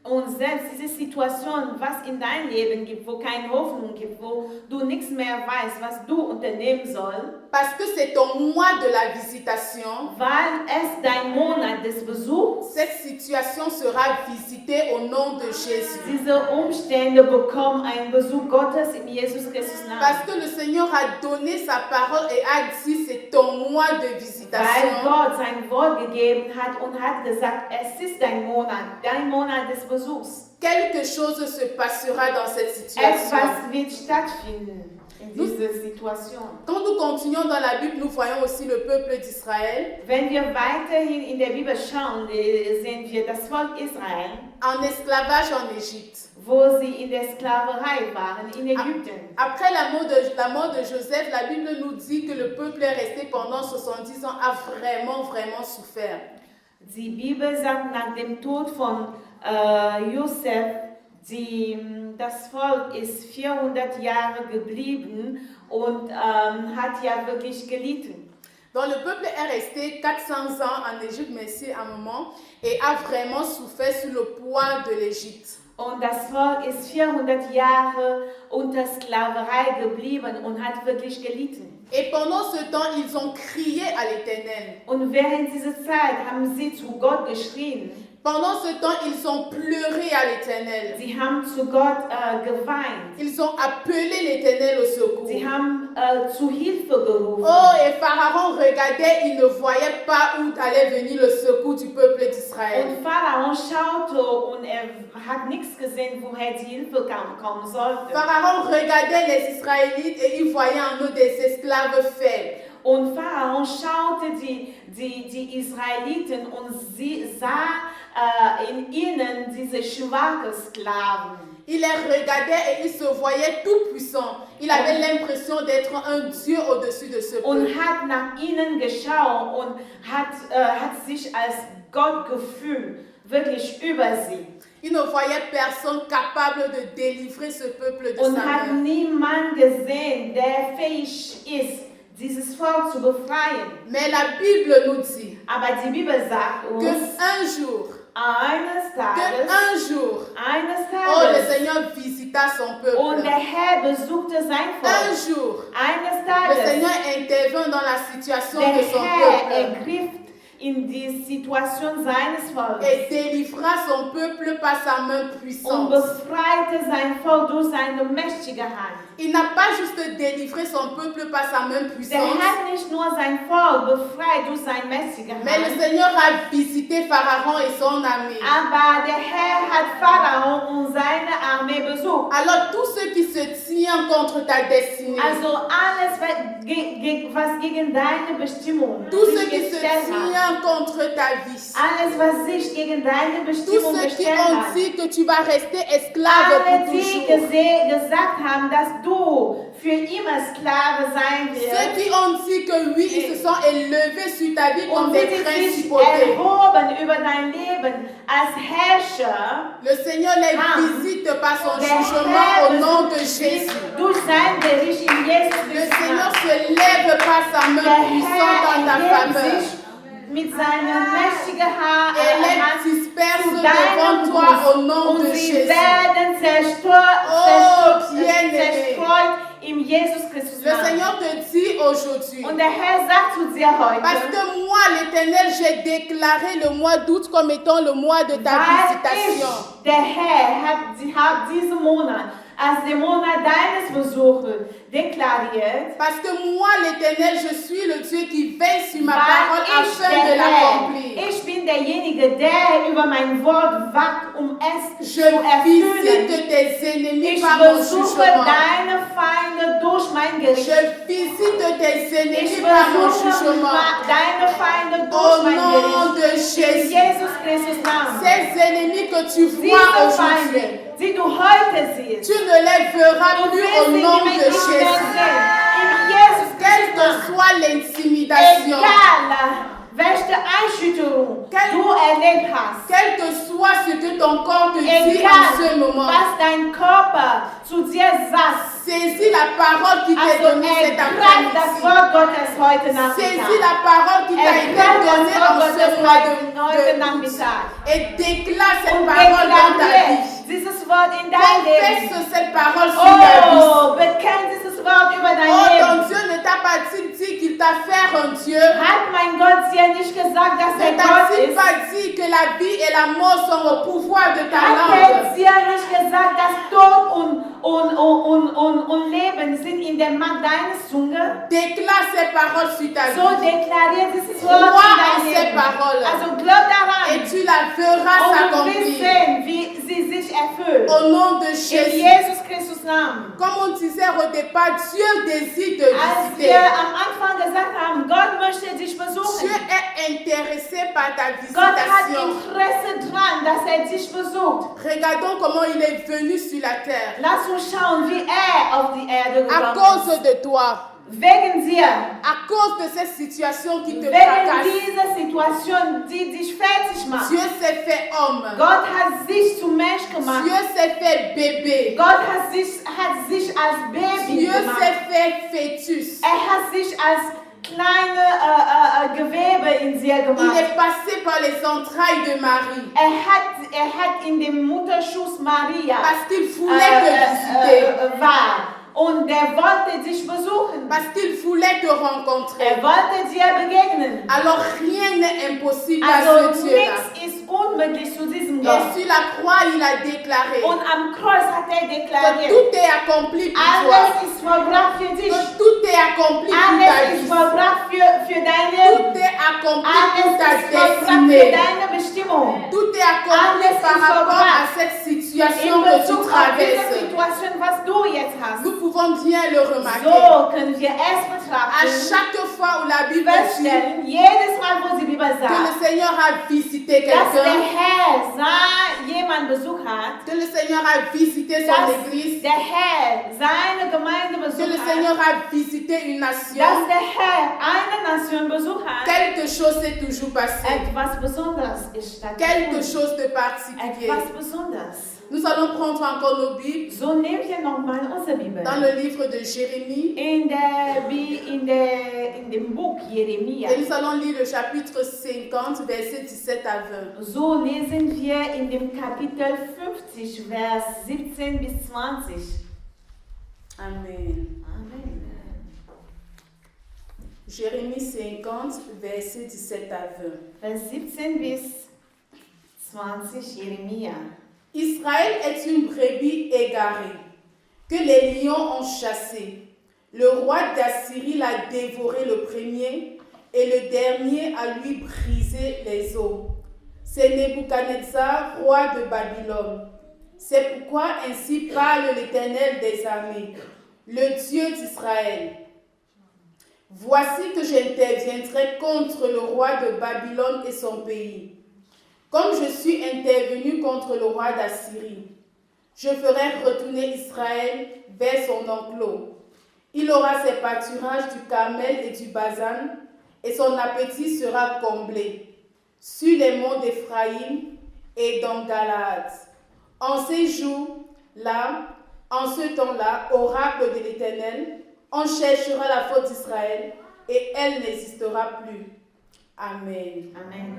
Und selbst diese Situation, was in deinem Leben gibt, wo keine Hoffnung gibt, wo du nichts mehr weißt, was du unternehmen sollst, Parce que c'est ton mois de la visitation, weil es dein Monat des Besuchs, cette situation sera visitée au nom de Jésus. diese Umstände bekommen einen Besuch Gottes in Jesus Christus Parce Namen. que le Seigneur a donné sa parole et a dit c'est ton mois de Weil visitation. Gott sein Wort gegeben hat und hat gesagt, es ist dein Monat des Besuchs. Quelque chose se passera dans cette situation. Etwas wird stattfinden in dieser Situation. Quand nous continuons dans la Bible, nous voyons aussi le peuple d'Israël Wenn wir weiterhin in der Bibel schauen, sehen wir das Volk Israel, en esclavage en Égypte. wo sie in der Sklaverei waren, in Ägypten. Après la mort de Joseph, la Bible nous dit que le peuple est resté pendant 70 ans, a vraiment souffert. Die Bibel sagt, nach dem Tod von Josef, das Volk ist 400 Jahre geblieben und hat ja wirklich gelitten. Donc le peuple est resté 400 ans en Égypte, mais c'est un moment, et a vraiment souffert sous le poids de l'Égypte. Und das Volk ist 400 Jahre unter Sklaverei geblieben und hat wirklich gelitten. Et pendant ce temps, ils ont crié à l'Éternel. Und während dieser Zeit haben sie zu Gott geschrien. Pendant ce temps, ils ont pleuré à l'Éternel. Sie haben zu Gott geweint. Ils ont appelé l'Éternel au secours. Sie haben zu Hilfe gerufen. Oh, et Pharaon regardait, il ne voyait pas où allait venir le secours du peuple d'Israël. Und Pharao schaute und er hat nichts gesehen, woher die Hilfe kommen sollte. Pharaon regardait les Israélites et il voyait en eux des esclaves faibles. Und Pharao schaute die Israeliten und sie sah in ihnen diese schwachen Sklaven. Il les regardait et il se voyait tout puissant. Il avait l'impression d'être un Dieu au-dessus de ce Und peuple. hat nach ihnen geschaut und hat sich als Gott gefühlt, wirklich über sie. Il ne voyait personne capable de délivrer ce peuple de Und sa hat main. niemand gesehen, der fähig ist, dieses Volk zu befreien. Mais la Bible nous dit Aber die Bibel sagt uns, qu'un jour, eines oh, le Tages, Seigneur visita son und peuple. der Herr besuchte sein Un Volk. jour, Eines le Tages, Seigneur intervint dans la situation der de son Herr peuple ergriff in die Situation seines Volkes et délivra son peuple par sa main und puissante. befreite sein Volk durch seine mächtige Hand. Il n'a pas juste délivré son peuple par sa main Der puissante, hat nicht nur sein Volk befreit durch seine mächtige mais le Hand, Seigneur a visité Pharaon et son armée. aber der Herr hat Pharao und seine Armee besucht. Alors tous ceux qui se tiennent contre ta destinée, Also alles, was gegen deine Bestimmung tous sich ceux qui se gestellt hat, tiennent contre ta vie, alles, was sich gegen deine tous Bestimmung ceux qui gestellt ont hat, dit que tu vas rester esclave alle, pour die toujours, gesagt haben, dass du für immer Sklave sein ceux wirst, qui ont dit que oui, ils se sont élevés sur ta vie comme und des die sich principautés, erhoben über dein Leben als Herrscher, le Seigneur les visite par son jugement au nom de Jésus. durch sein Gericht in Jesus Le Christus. Seigneur se lève par sa main Der puissante en ta Herr erhebt faveur. sich mit seiner mächtigen Et les Hand disperse zu devant deinem toi au nom Fuß de und sie Jésus. werden Oh, bien-aimé. zerstreut im Jesus Christus Le Namen. Seigneur te dit aujourd'hui, Und der Herr sagt zu dir heute, parce que moi, l'Éternel, j'ai déclaré le mois d'août comme étant le mois de ta visitation. der Herr hat diesen Monat als den Monat deines Besuches deklariert, Parce que moi, l'Éternel, je suis le Dieu qui veille sur ma weil parole afin de l'accomplir. ich bin derjenige, der über mein Wort wacht, es Je zu erfüllen. visite tes ennemis Ich par mon besuche jugement. deine Feinde durch mein Gericht. Je visite tes Ich ennemis par mon besuche jugement. deine Feinde Au durch mein nom Gericht. de Jésus. Jesus Christus Namen. Ces ennemis que tu vois Diese aujourd'hui, Feinde, die du heute siehst, tu ne les verras du plus wirst au sie nom nicht de mehr sehen. Jésus. In Jesus Quelle Christus que Namen. soit l'intimidation, Egal, welche Einschütterung du erlebt hast, quel que soit ce que ton corps te dit en ce egal, moment, was dein Körper zu dir sagt, saisis la parole qui t'est also donnée cet ergreif das après-midi. Wort Gottes heute Saisis Nachmittag. la parole qui t'a été Ergreif donnée das en Wort ce Gottes mois heute de Nachmittag. et déclare cette Und parole dans ta deklariere vie. dieses Wort in dein Leben. Confesse cette parole sur ta vie. Oh, bekenn dieses Wort über dein Oh, Leben. ton Dieu ne t'a pas dit qu'il t'a fait un Dieu. Hat mein Gott dir nicht gesagt, dass Ne er Gott t'a-t-il ist? pas dit que la vie et la mort sont au pouvoir de ta Hat er langue? dir nicht gesagt, dass Tod und Leben sind in der Macht deines Zunge? Déclare ces paroles sur ta So vie. deklariert dieses Wort Crois in en dein ces Leben. paroles. Also glaub daran. Et tu la verras Und du wirst s'accomplir. sehen, wie sie sich erfüllt. Au nom de In Jésus. Jesus Christus Namen. Comme on disait au départ, Dieu désire te Als visiter. wir am Anfang gesagt haben, Gott möchte dich Dieu besuchen. est intéressé par ta Gott hat visitation. Interesse dran, dass er dich besucht. Regardons comment il est venu sur la terre. Lass uns schauen, wie er auf die Erde À gekommen cause ist. de toi. Wegen dir. À cause de cette situation qui te Wegen fracasse. dieser Situation, die dich fertig macht. Dieu s'est fait homme. Gott hat sich zum Mensch gemacht. Dieu s'est fait bébé. Gott hat sich als Baby Dieu gemacht. s'est fait fœtus. Er hat sich als kleine Gewebe in dir Il gemacht. est passé par les entrailles de Marie. Er hat in dem Mutterschuss Maria Parce qu'il voulait te visiter. war. Und er wollte dich besuchen. Parce qu'il voulait te rencontrer. Er wollte dir begegnen. Alors rien n'est impossible à Also ce Dieu-là. nichts ist unmöglich zu diesem Et Gott. sur la croix, il a déclaré Und am Kreuz hat er que deklariert, tout est accompli pour toi. alles ist vollbracht für dich. Que tout est accompli pour ta Alles ist vie. vollbracht für dein Leben. Tout est accompli pour Alles ta ist vollbracht für destinée. deine Bestimmung. Tout est accompli Alles par ist rapport vollbracht. à cette In situation que tu Bezug auf diese traverses. Situation, was du jetzt hast. Nous pouvons bien le remarquer. So können wir es À betrachten, chaque fois où la Bible dit feststellen, jedes Mal, wo die Bibel que sagt, le Seigneur a visité dass der quelqu'un, Herr jemand Besuch hat, que le Seigneur a visité son dass église, der Herr seine Gemeinde que le Besuch hat, Seigneur a visité une nation, dass der Herr eine Nation Besuch hat, quelque chose s'est toujours passé. etwas Besonderes ist Quelque stattgefunden. chose de particulier. Etwas Besonderes. Nous allons prendre encore nos Bibles So nehmen wir nochmal unsere Bibel. dans le livre de Jérémie In dem Buch Jeremia. et nous allons lire le chapitre 50, versets 17 à 20. So lesen wir in dem Kapitel 50, Vers 17 bis 20. Amen. Amen. Jérémie 50, versets 17 à 20. Vers 17 bis 20, Jeremia. Israël est une brebis égarée, que les lions ont chassée. Le roi d'Assyrie l'a dévoré le premier, et le dernier a lui brisé les os. C'est Nebuchadnezzar, roi de Babylone. C'est pourquoi ainsi parle l'Éternel des armées, le Dieu d'Israël. Voici que j'interviendrai contre le roi de Babylone et son pays, comme je suis intervenu contre le roi d'Assyrie. Je ferai retourner Israël vers son enclos. Il aura ses pâturages du Carmel et du Basan, et son appétit sera comblé sur les monts d'Éphraïm et dans Galaad. En ces jours-là, en ce temps-là, oracle de l'Éternel, on cherchera la faute d'Israël et elle n'existera plus. Amen. Amen.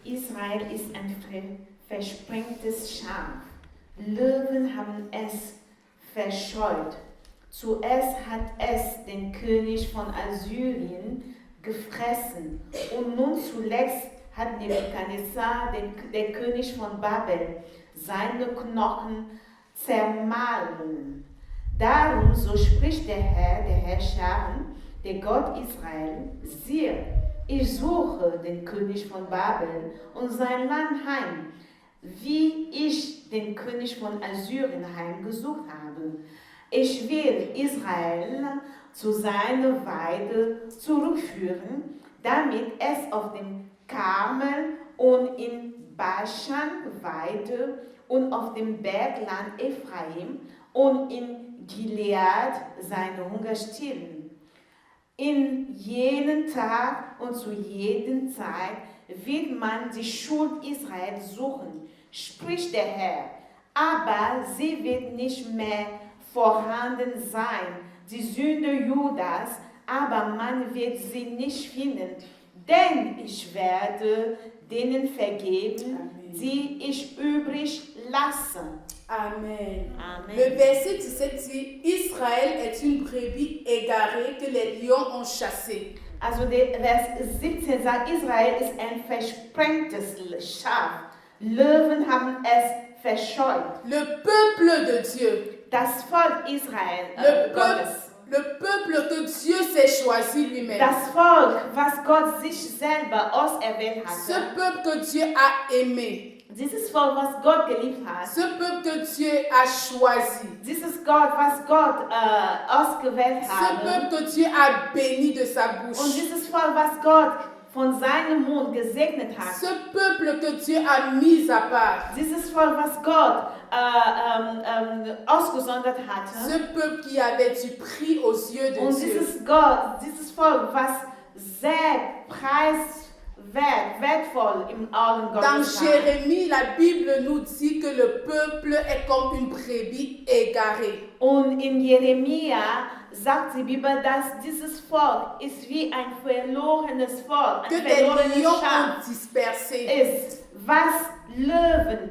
Israel ist ein versprengtes Schaf. Löwen haben es verscheut. Zuerst hat es den König von Assyrien gefressen und nun zuletzt hat Nebukadnezar, der König von Babel, seine Knochen zermahlen. Darum, so spricht der Herr, der Herrscher, der Gott Israel, siehe, ich suche den König von Babel und sein Land heim, wie ich den König von Assyrien heimgesucht habe. Ich will Israel zu seiner Weide zurückführen, damit es auf dem Karmel und in Baschan-Weide und auf dem Bergland Ephraim und in Gilead seine Hunger stillen. In jenen Tag und zu jeder Zeit wird man die Schuld Israels suchen, spricht der Herr. Aber sie wird nicht mehr vorhanden sein, die Sünde Judas, aber man wird sie nicht finden. Denn ich werde denen vergeben, die ich übrig lasse. Amen. Amen. Le verset 17 dit, Israël est une brebis égarée que les lions ont chassée. Also der Vers 17 sagt, Israel ist ein versprengtes Schaf. Löwen haben es verscheucht. Le peuple de Dieu, Das Volk Israel, le peuple que Dieu s'est choisi lui-même. das Volk, was Gott sich selber auserwählt Ce hatte. peuple que Dieu a aimé, Dieses Volk, was Gott geliebt hat. ce peuple que Dieu a choisi, Dieses Gott, was Gott ausgewählt ce hat. peuple que Dieu a béni de sa Und bouche, dieses Volk, was Gott von seinem Mund gesegnet hat. ce peuple que Dieu a mis à part, Dieses Volk, was Gott ausgesondert hatte. ce peuple qui avait du prix aux yeux de Und Dieu. dieses Volk, was sehr wertvoll im Augen Dans Gottes war. Jérémie, la Bible nous dit que le peuple est comme une brebis égarée. Und in Jeremia sagt die Bibel, dass dieses Volk ist wie ein verlorenes Volk, Que ein des verlorenes lions Schaf ont dispersé. ist, was Löwen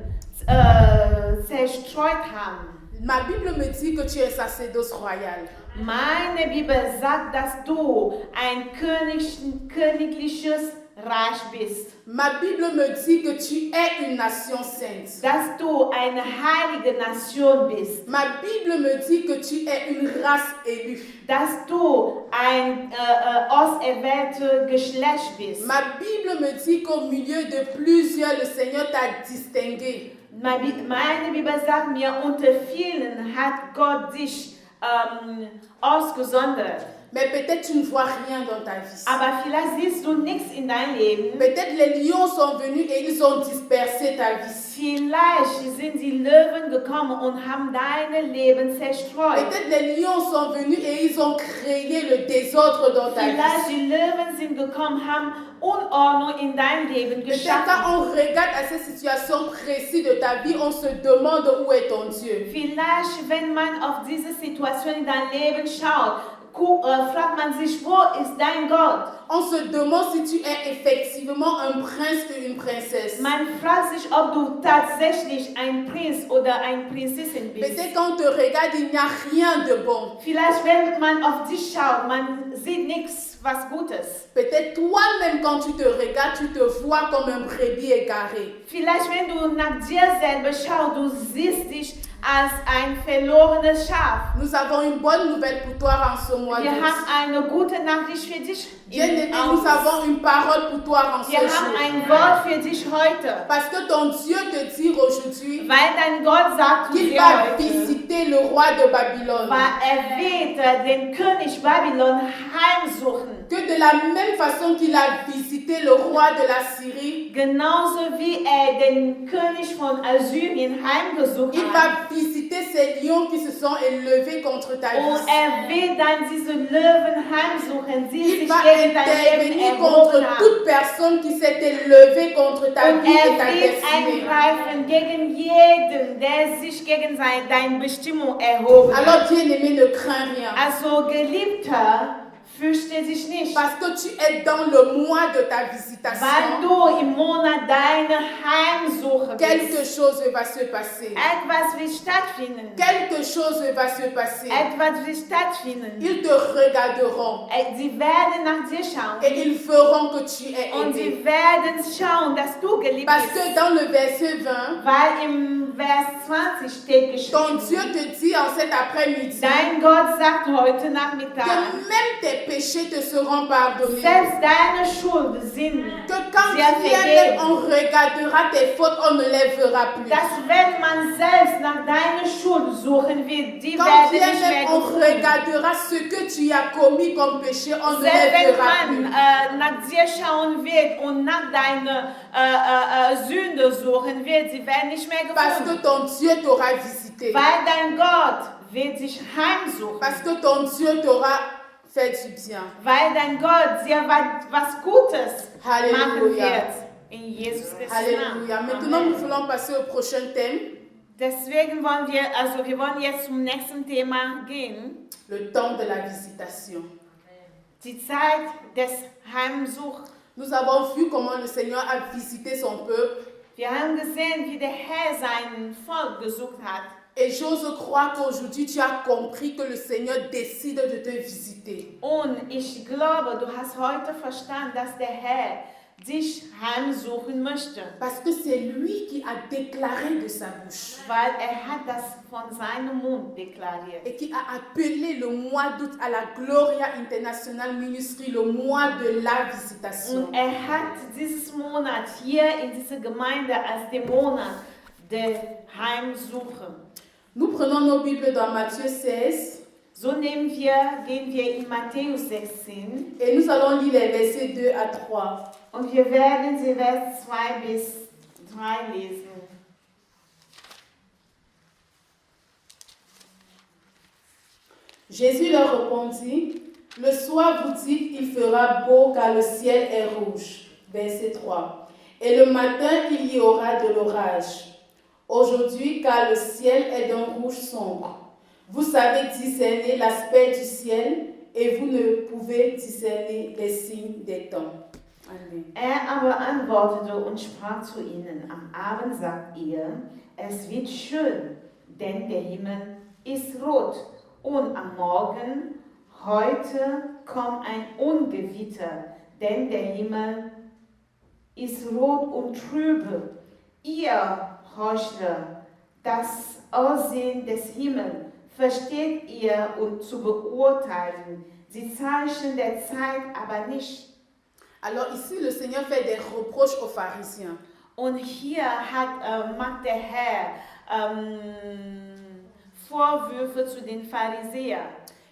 zerstreut haben. Ma Bible me dit que tu es sacerdoce royal. Meine Bibel sagt, dass du ein königliches Reich bist, Ma Bible me dit que tu es une nation sainte. dass du eine heilige Nation bist, Ma Bible me dit que tu es une race élue. dass du ein auserwähltes Geschlecht bist. Ma Bible me dit qu'au milieu de plusieurs, le Seigneur t'a distingué. Meine Bibel sagt mir, unter vielen hat Gott dich ausgesondert. Mais peut-être tu ne vois rien dans ta vie. Aber vielleicht siehst du nichts in deinem Leben. Peut-être les lions sont venus et ils ont dispersé ta vie. Vielleicht sind die Löwen gekommen und haben dein Leben zerstreut. Peut-être les lions sont venus et ils ont créé le désordre dans ta Vielleicht vie. die Löwen sind gekommen, haben Unordnung in dein Leben Peut-être geschaffen. quand on regarde à ces situations précises de ta vie, on se demande où est ton Dieu. Vielleicht, wenn man auf diese Situation in dein Leben schaut, fragt man sich, wo ist dein Gott? On se demande si tu es effectivement un prince ou une princesse. Man fragt sich, ob du tatsächlich ein Prinz oder eine Prinzessin bist. Peut-être quand on te regarde, il n'y a rien de bon. Vielleicht, wenn man auf dich schaut, man sieht nichts, was Gutes. Peut-être toi-même, quand tu te regardes, tu te vois comme un brebis égaré. Vielleicht, wenn du nach dir selber schaust, du siehst dich als ein verlorenes Schaf. Nous avons une bonne nouvelle pour toi en ce mois Wir d'août. haben eine gute Nachricht für dich. Bien-aimé, nous avons une parole pour toi en ce Wir haben jour. ein Wort für dich heute. Parce que ton Dieu te dit aujourd'hui Weil dein Gott sagt zu qu'il dir va heute, visiter le roi de Babylone. weil wird den König Babylon heimsuchen. Que de la même façon qu'il a visité le roi de la Syrie, Genauso wie den König von Assyrien heimgesucht il hat. va visiter ces lions qui se sont élevés contre ta Und vie. wird dann diese Löwen heimsuchen, die Il sich va gegen dein Leben intervenir contre erhoben haben. toute personne qui s'est élevée contre ta Und vie et ta wird destinée. eingreifen gegen jeden, der sich gegen deine Bestimmung erhoben hat. Alors, bien-aimé, ne crains rien. Also Geliebter, fürchte dich nicht, Parce que tu es dans le mois de ta weil visitation. du im Monat deiner Heimsuche Quelque bist. chose va se passer. Etwas wird stattfinden. Quelque chose va se passer. Etwas wird stattfinden. Ils te regarderont Sie werden nach dir schauen. et ils verront que tu es Und aimé. sie werden schauen, dass du geliebt Parce que bist. dans le verset 20, Weil im Vers 20 steht ton geschrieben, Dieu te dit en cet après-midi dein Gott sagt heute que Nachmittag, même tes péchés te seront pardonnés. selbst deine Schuld sind Que quand sehr tu viens même en on regardera tes fautes, on ne les verra plus. Dass wenn man selbst nach deiner Schuld suchen wird, die Quand werden bien nicht mehr même on gefunden. regardera ce que tu as commis comme péché, on ne les Selbst wenn verra man plus. nach dir schauen wird und nach deiner Sünde suchen wird, sie werden nicht mehr Parce que gefunden. ton Dieu t'aura visité. Weil dein Gott wird sich heimsuchen. Parce que ton Dieu t'aura fait du bien. Weil dein Gott dir was Gutes machen Halleluja. wird. In Jesus Christus Namen. Alléluia. Maintenant, nous Amen. voulons passer au prochain thème, Deswegen wollen wir wollen jetzt zum nächsten Thema gehen. le temps de la visitation. Die Zeit des Heimsuchs. Nous avons vu comment le Seigneur a visité son peuple. Wir haben gesehen, wie der Herr sein Volk besucht hat. Et j'ose croire qu'aujourd'hui, tu as compris que le Seigneur décide de te visiter. Und ich glaube, du hast heute verstanden, dass der Herr dich heimsuchen möchte. Parce que c'est lui qui a déclaré de sa bouche Weil hat das von seinem Mund deklariert. et qui a appelé le mois d'août à la Gloria International Ministry, le mois de la visitation. Und hat dieses Monat hier in dieser Gemeinde als den Monat der Heimsuche. Nous prenons nos Bibles dans Matthieu 16 So gehen wir in Matthäus 16 et nous allons lire les versets 2 à 3. und wir werden sie Vers 2 bis 3 lesen. Jésus leur répondit, le soir vous dites il fera beau car le ciel est rouge. Verset 3. Et le matin il y aura de l'orage. Aujourd'hui car le ciel est d'un rouge sombre. Vous savez discerner l'aspect du ciel et vous ne pouvez discerner les signes des temps. Amen. Aber antwortete und sprach zu ihnen, am Abend sagt ihr, es wird schön, denn der Himmel ist rot. Und am Morgen, heute, kommt ein Ungewitter, denn der Himmel ist rot und trübe. Ihr Heuchler, das Aussehen des Himmels versteht ihr und zu beurteilen, die Zeichen der Zeit aber nicht. Alors ici le Seigneur fait des reproches aux pharisiens. Und hier macht der Herr Vorwürfe zu den Pharisäern.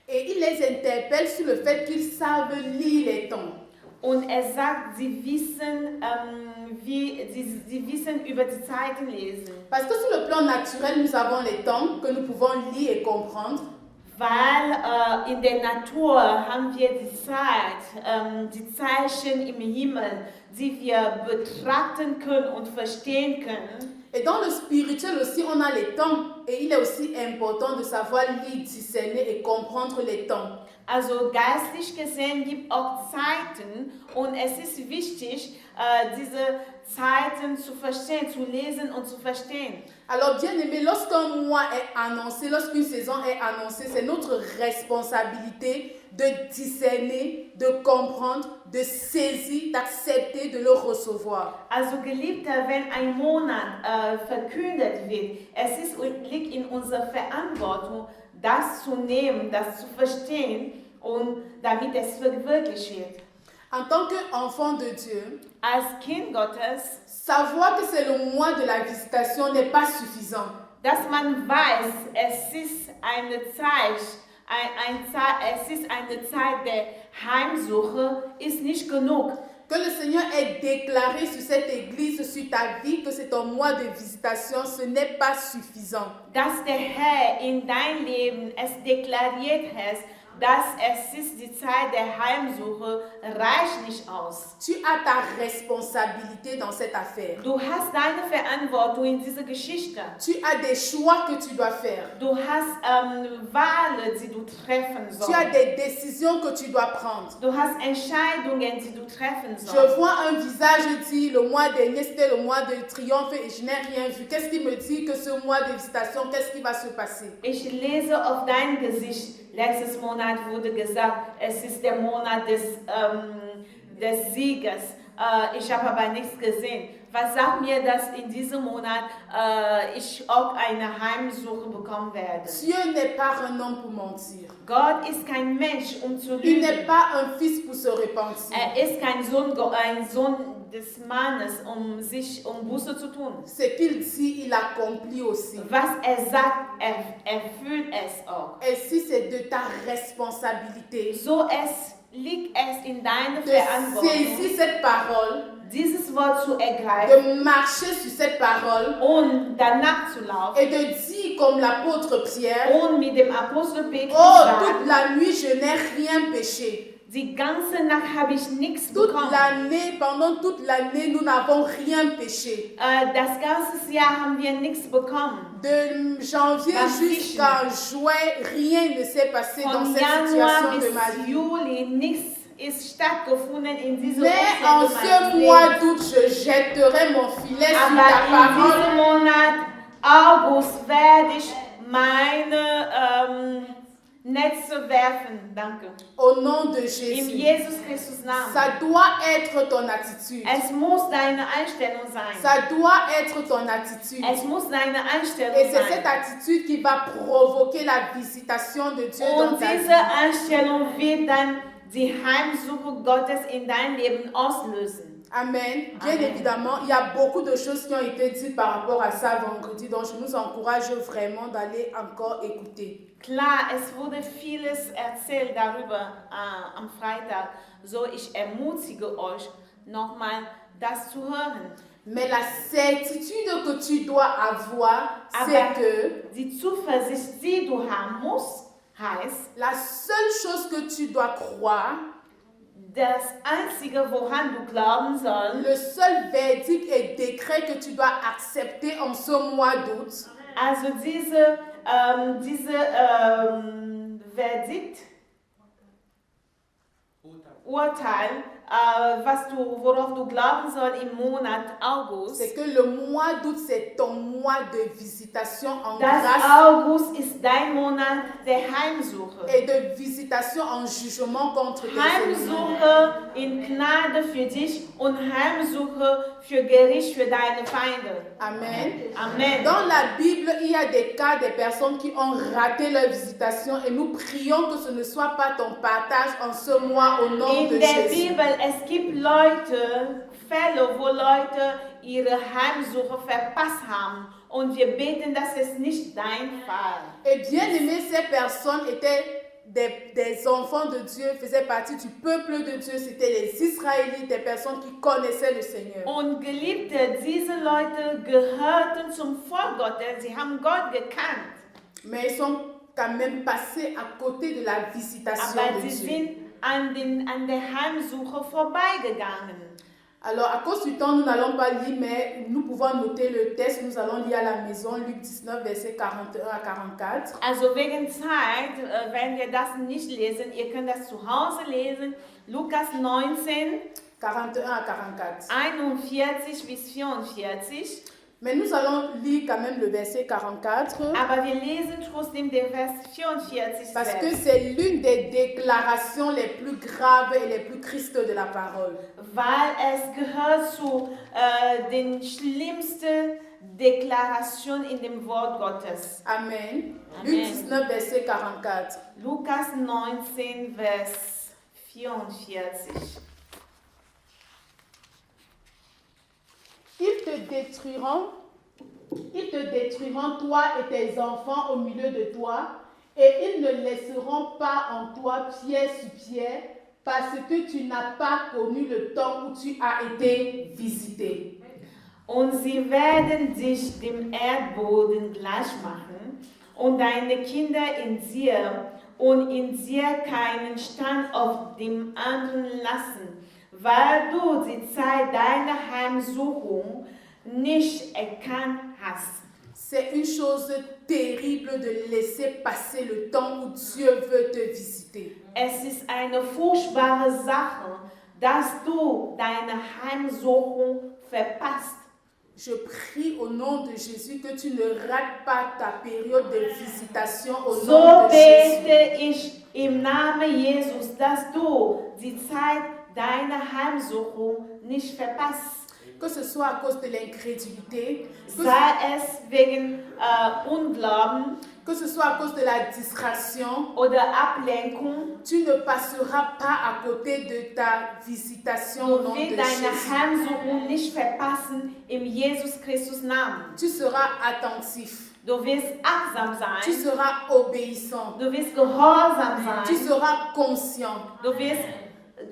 Et il les interpelle sur le fait qu'ils savent lire les temps. Und sagt, sie wissen über die Zeiten lesen. Parce que sur le plan naturel, nous avons les temps que nous pouvons lire et comprendre. Weil in der Natur haben wir die Zeit, die Zeichen im Himmel, die wir betrachten können und verstehen können. Et dans le spirituel aussi, on a les temps. Et il est aussi important de savoir lire, discerner et comprendre les temps. Also geistlich gesehen gibt auch Zeiten und es ist wichtig, diese Zeiten zu verstehen, zu lesen und zu verstehen. Alors bien aimé, lorsqu'un mois est annoncé, lorsqu'une saison est annoncée, c'est notre responsabilité de discerner, de comprendre, de saisir, d'accepter, de le recevoir. Also Geliebter, wenn ein Monat verkündet wird, liegt in unserer Verantwortung, das zu nehmen, das zu verstehen und damit es verwirklicht wird. En tant qu'enfant de Dieu, Als Kind Gottes, savoir que c'est le mois de la visitation n'est pas suffisant. dass man weiß, es ist eine Zeit, eine Zeit der Heimsuche, ist nicht genug. Que le Seigneur ait déclaré sur cette église, sur ta vie, que c'est un mois de visitation, ce n'est pas suffisant. Dass der Herr in dein Leben es deklariert hat, dass es ist die Zeit der Heimsuche, reicht nicht aus. Tu as ta responsabilité dans cette affaire. Du hast deine Verantwortung in dieser Geschichte. Tu as des choix que tu dois faire. Du hast Wahlen, die du treffen Tu sollst. as des décisions que tu dois prendre. Du hast Entscheidungen, die du treffen Je sollst. vois un visage dire, le mois dernier c'était le mois de triomphe et je n'ai rien vu. Qu'est-ce qui me dit que ce mois de visitation, qu'est-ce qui va se passer? Ich lese auf dein Gesicht, letztes Monat wurde gesagt, es ist der Monat des Sieges. ich habe aber nichts gesehen. Was sagt mir, dass in diesem Monat ich auch eine Heimsuche bekommen werde? Dieu n'est pas un homme pour mentir. Gott ist kein Mensch, um zu Il n'est lügen. pas un fils pour se repentir. Er ist kein Sohn des Mannes, um Buße zu tun. Ce qu'il dit, il accomplit aussi. Was er sagt, erfüllt es auch. Et si c'est de ta responsabilité So liegt es in deiner de Verantwortung, saisir cette parole, dieses Wort zu ergreifen de marcher sur cette parole und danach zu laufen et de dire comme l'apôtre Pierre, und mit dem Apostel Petrus oh, sagen, toute la nuit je n'ai rien péché. die ganze Nacht habe ich nichts Toute bekommen. l'année, pendant toute l'année, nous n'avons rien péché. Das ganze Jahr haben wir nichts bekommen. De janvier Was jusqu'en juin, rien ne s'est passé dans Von cette Januar situation de bis ma vie. Juli nichts ist stattgefunden in diesem Mais en ce mois d'août, je jetterai mon filet sur Aber ta in parole. diesem Monat August werde ich meine Netze werfen. Danke. Au nom de Im Jésus. Jesus Christus Namen. Ça doit être ton attitude. Es muss deine Einstellung sein. Ça doit être ton attitude. Es muss deine Einstellung Et c'est cette sein. attitude qui va provoquer la visitation de Dieu dans Und ta diese vie. Einstellung wird dann die Heimsuche Gottes in dein Leben auslösen. Amen. Bien Amen. évidemment, il y a beaucoup de choses qui ont été dites par rapport à ça vendredi. Donc, je vous encourage vraiment d'aller encore écouter. Klar, es wurde vieles erzählt darüber am Freitag. So, ich ermutige euch, nochmal das zu hören. Mais la certitude que tu dois avoir, c'est Aber que die Zuversicht, die du haben musst, heißt, la seule chose que tu dois croire, das Einzige, woran du glauben sollst, le seul verdict et décret que tu dois accepter en ce mois d'août, also Verdikt, Urteil, worauf du glauben sollst im Monat August, c'est que le mois d'août, c'est ton mois de visitation en das grâce August ist dein Monat der Heimsuche. et de visitation en jugement contre tes ennemis. Heimsuche in Gnade für dich und Heimsuche für Gericht für deine Feinde. Amen. Amen. Dans la Bible, il y a des cas des personnes qui ont raté leur visitation et nous prions que ce ne soit pas ton partage en ce mois au nom In de der Jésus. Bibel, es gibt Fälle, wo Leute ihre Heimsuche verpasst haben. Und wir beten, dass es nicht dein Fall. Et bien aimé, ces personnes étaient des enfants de Dieu, faisaient partie du peuple de Dieu. C'était les Israélites, des personnes qui connaissaient le Seigneur. Und Geliebte, diese Leute gehörten zum Volk Gottes. Sie haben Gott gekannt. Mais ils sont quand même passés à côté de la visitation Aber de sie Dieu. sind an der Heimsuche vorbeigegangen. Alors, à cause du temps, nous n'allons pas lire, mais nous pouvons noter le texte. Nous allons lire à la maison, Luc 19, versets 41 à 44. Also wegen Zeit werden wir das nicht lesen. Ihr könnt das zu Hause lesen. Lukas 19, 41 à 44. 41 bis 44. Mais nous allons lire quand même le verset 44 Aber wir lesen trotzdem den Vers 44. parce que Vers, c'est l'une des déclarations les plus graves et les plus tristes de la parole. weil es gehört zu den schlimmsten Deklarationen in dem Wort Gottes. Amen. Amen. Luc 19, verset 44. Lukas 19, Vers 44. Ils te détruiront, toi et tes enfants au milieu de toi, et ils ne laisseront pas en toi pierre sur pierre, parce que tu n'as pas connu le temps où tu as été visité. Und sie werden dich dem Erdboden gleich machen und deine Kinder in dir und in dir keinen Stand auf dem anderen lassen, weil du die Zeit deiner Heimsuchung nicht erkannt hast. C'est une chose terrible de laisser passer le temps où Dieu veut te visiter. Es ist eine furchtbare Sache, dass du deine Heimsuchung verpasst. Je prie au nom de Jésus que tu ne rates pas ta période de visitation au So nom de Jésus. bete ich im Namen Jesus, dass du die Zeit deiner Heimsuchung nicht verpasst. Que ce soit à cause de l'incrédulité, Sei es wegen Unglauben que ce soit à cause de la distraction, oder Ablenkung. tu ne passeras pas à côté de ta visitation au Du nom de wirst deine Jésus. Heimsuchung nicht verpassen im Jesus Christus Namen. Tu seras attentif, Du wirst achtsam tu sein. seras obéissant, Du wirst gehorsam tu sein. seras conscient, Du wirst,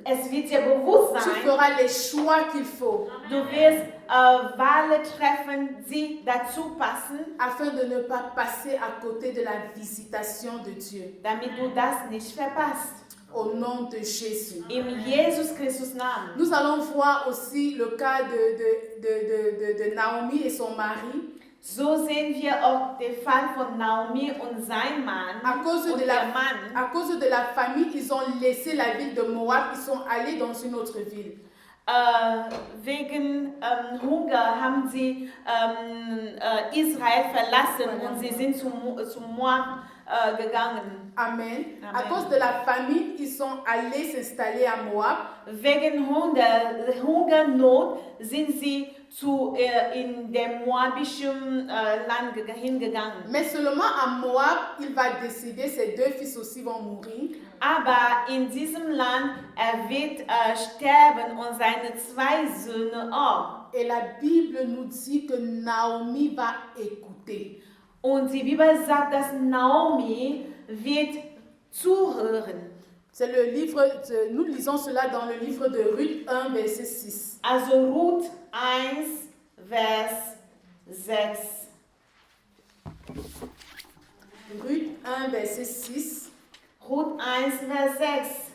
es wird dir bewusst tu sein. feras les choix qu'il faut Du wirst Wahlen treffen, die dazu passen, afin de ne pas passer à côté de la visitation de Dieu. damit du das nicht verpasst. Au nom de Jésus. Im Jesus Christus Namen. Nous allons voir aussi le cas de Naomi et son mari. So sehen wir auch den Fall von Naomi und sein Mann À cause, und de ihr Mann. à cause de la famille, ils ont laissé la ville de Moab, ils sont allés dans une autre ville. Wegen Hunger haben sie Israel verlassen und sie sind zu Moab gegangen. Amen. Amen. À cause de la famine, ils sont allés s'installer à Moab. Wegen Hungernot sind sie in dem moabischen Land hingegangen. Mais seulement à Moab, il va décéder, ses deux fils aussi vont mourir. Aber in diesem Land wird sterben und seine zwei Söhne auch. Et la Bible nous dit que Naomi va écouter. Und die Bibel sagt, dass Naomi wird zuhören. C'est le livre, nous lisons cela dans le livre de Ruth 1, verset 6. Also Ruth 1, Vers 6. Ruth 1, verset 6. Ruth 1, Vers 6.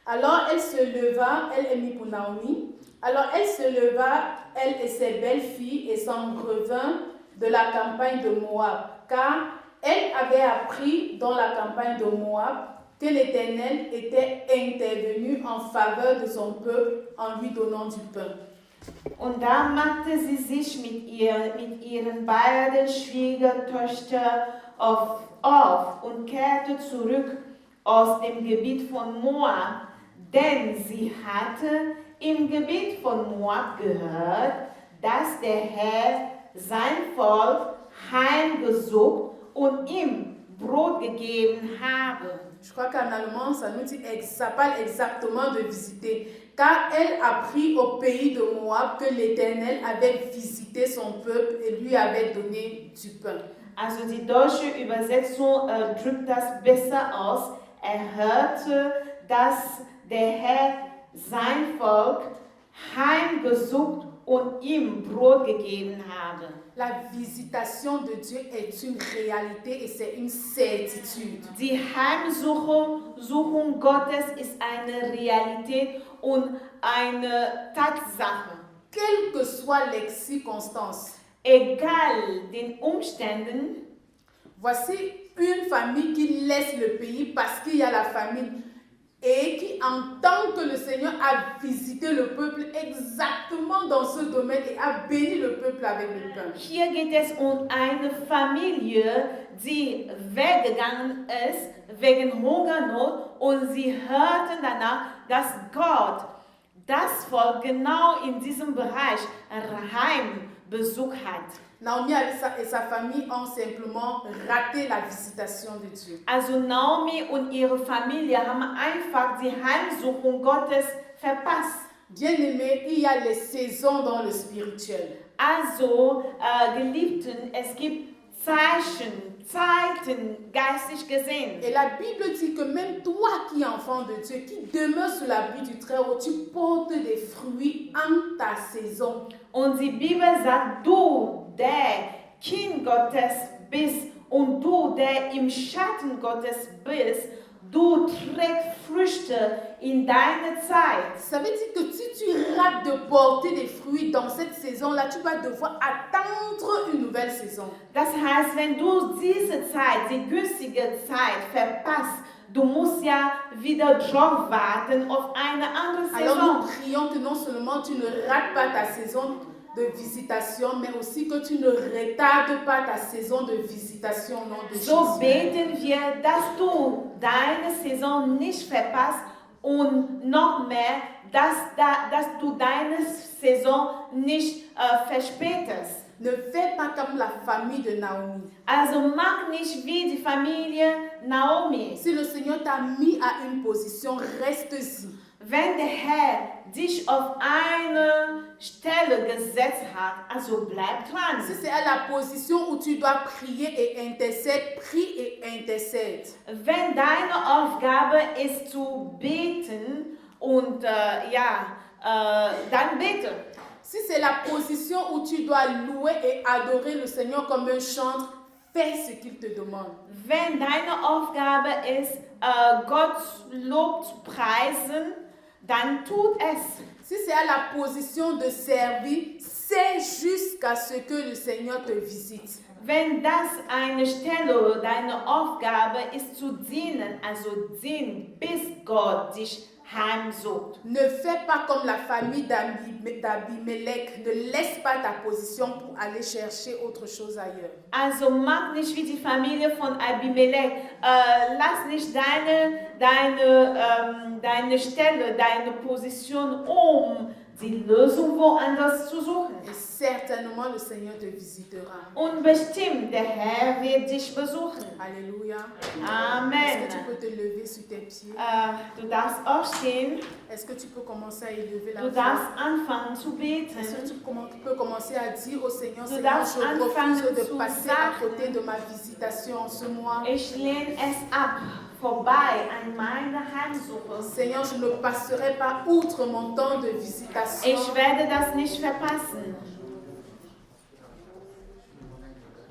Alors elle se leva, elle est mise pour Naomi. Alors elle se leva, elle et ses belles-filles, et s'en revint de la campagne de Moab, car elle avait appris dans la campagne de Moab que l'Éternel était intervenu en faveur de son peuple en lui donnant du pain. Und da machte sie sich mit ihren beiden Schwiegertöchtern auf und kehrte zurück aus dem Gebiet von Moab, denn sie hatte im Gebiet von Moab gehört, dass der Herr sein Volk heimgesucht und ihm Brot gegeben habe. Je crois qu'en allemand, ça nous dit, ça parle exactement de visiter. Car elle apprit au pays de Moab que l'Éternel avait visité son peuple et lui avait donné du pain. Also die deutsche Übersetzung drückt das besser aus. Hörte, dass der Herr sein Volk heimgesucht und ihm Brot gegeben habe. La visitation de Dieu est une réalité et c'est une certitude. Die Heimsuchung Gottes ist eine Realität und eine Tatsache. Quelles que soient les circonstances, Egal den Umständen, voici une famille qui laisse le pays parce qu'il y a la famine et qui entend que le Seigneur a visité le peuple exactement dans ce domaine et a béni le peuple avec le pain. hier geht es um eine Familie, die weggegangen ist wegen Hungernot und sie hörten danach, dass Gott das Volk genau in diesem Bereich Heimbesuch hat. Naomi et sa famille ont simplement raté la visitation de Dieu. Also Naomi und ihre Familie haben einfach die Heimsuchung Gottes verpasst. Bien-aimés, il y a les saisons dans le spirituel. Also, Geliebten, es gibt Zeiten, geistig gesehen. Et la Bible dit que même toi qui es enfant de Dieu, qui demeures sous l'abri du Très-Haut, tu portes des fruits en ta saison. Und die Bibel sagt, du, der Kind Gottes bist und du, der im Schatten Gottes bist, du trägst Früchte in deiner Zeit. Ça veut dire que si tu rates de porter des fruits dans cette saison-là, tu vas devoir attendre une nouvelle saison. Das heißt, wenn du diese Zeit, die günstige Zeit verpasst, du musst ja wieder drauf warten auf eine andere Alors nous Saison. prions que non seulement tu ne rates pas ta saison, de visitation, mais aussi que tu ne retardes pas ta saison de visitation au nom de So Jésus. beten wir, dass du deine Saison nicht verpasst und noch mehr, dass du deine Saison nicht verspätest. Ne fais pas comme la famille de Naomi. Also mach nicht wie die Familie Naomi. Si le Seigneur t'a mis à une position, reste-y. Wenn der Herr dich auf eine Stelle gesetzt hat, also bleib dran. Si c'est à la position où tu dois prier et intercède, prie et intercède. Wenn deine Aufgabe ist zu beten und dann bete. Si c'est la position où tu dois louer et adorer le Seigneur comme un chantre, fais ce qu'il te demande. Wenn deine Aufgabe ist, Gott Lob zu preisen, dann tut es. Si c'est à la position de servir, c'est jusqu'à ce que le Seigneur te visite. Wenn das eine Stelle, deine Aufgabe ist zu dienen, also dien, bis Gott dich heimsucht. Ne fais pas comme la famille d'Abimelech. Ne laisse pas ta position pour aller chercher autre chose ailleurs. Also mach nicht wie die Familie von Abimelech. Lass nicht deine Stelle, deine Position, die Lösung woanders zu suchen. Et certainement le Seigneur te visitera. Und bestimmt, der Herr wird dich besuchen. Alléluia. Amen. Est-ce que tu peux te lever sur tes pieds? Du darfst aufstehen, Est-ce que tu peux commencer à élever la du voix? darfst anfangen zu Est-ce que beten. tu peux commencer à dire au Seigneur, Du Seigneur, darfst je anfangen refuse de zu passer à sagen, côté de ma visitation en ce mois. Ich lehne es ab, vorbei an meine Heimsuche. Seigneur, je ne passerai pas outre mon temps de visitation. Ich werde das nicht verpassen.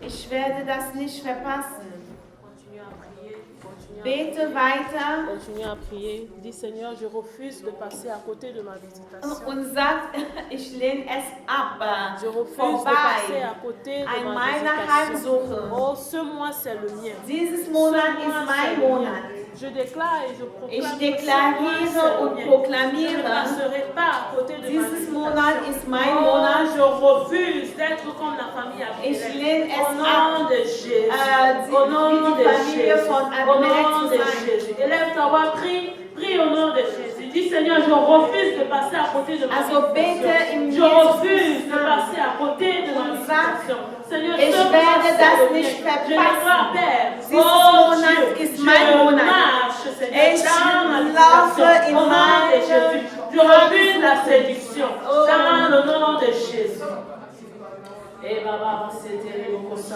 Ich werde das nicht verpassen. Continue à prier. Continue à Bete weiter Continue à prier. Dis Seigneur, je refuse de passer à côté de ma visitation. und sag, ich lehne es ab, Je refuse de passer à vorbei côté de an ma meiner visitation. Heimsuche. Oh, ce mois c'est le mien. Dieses Monat ist mein Monat. Je déclare et je proclame. Ich que ce mois, deklariere c'est le und mien. Je ne proklamiere, passerai pas à côté de ma dieses visitation. Monat ist mein Oh, Monat. je refuse d'être comme la famille Ich Abimelech. lehne es Au nom ab, de Jésus. die- Au nom wie die de Familie Jésus. von Au Abimelech nom zu de sein. Jésus. Élève ta voix, prie au nom de Jésus. Dis Seigneur, je refuse de passer à côté de ma Also bete visitation. im Je Jesus refuse de Namen. passer à côté de ma Und sag, visitation. Seigneur, ich ce mois, werde c'est das le nicht mien. Je verpassen. déclare, Père, Dieses oh Monat Dieu, ist je mein Monat. marche, Seigneur, Ich dans ma laufe visitation. in Au nom de meine Jésus. Je refuse la séduction. Dans le nom de Jésus. Et Baba, c'est terrible pour ça.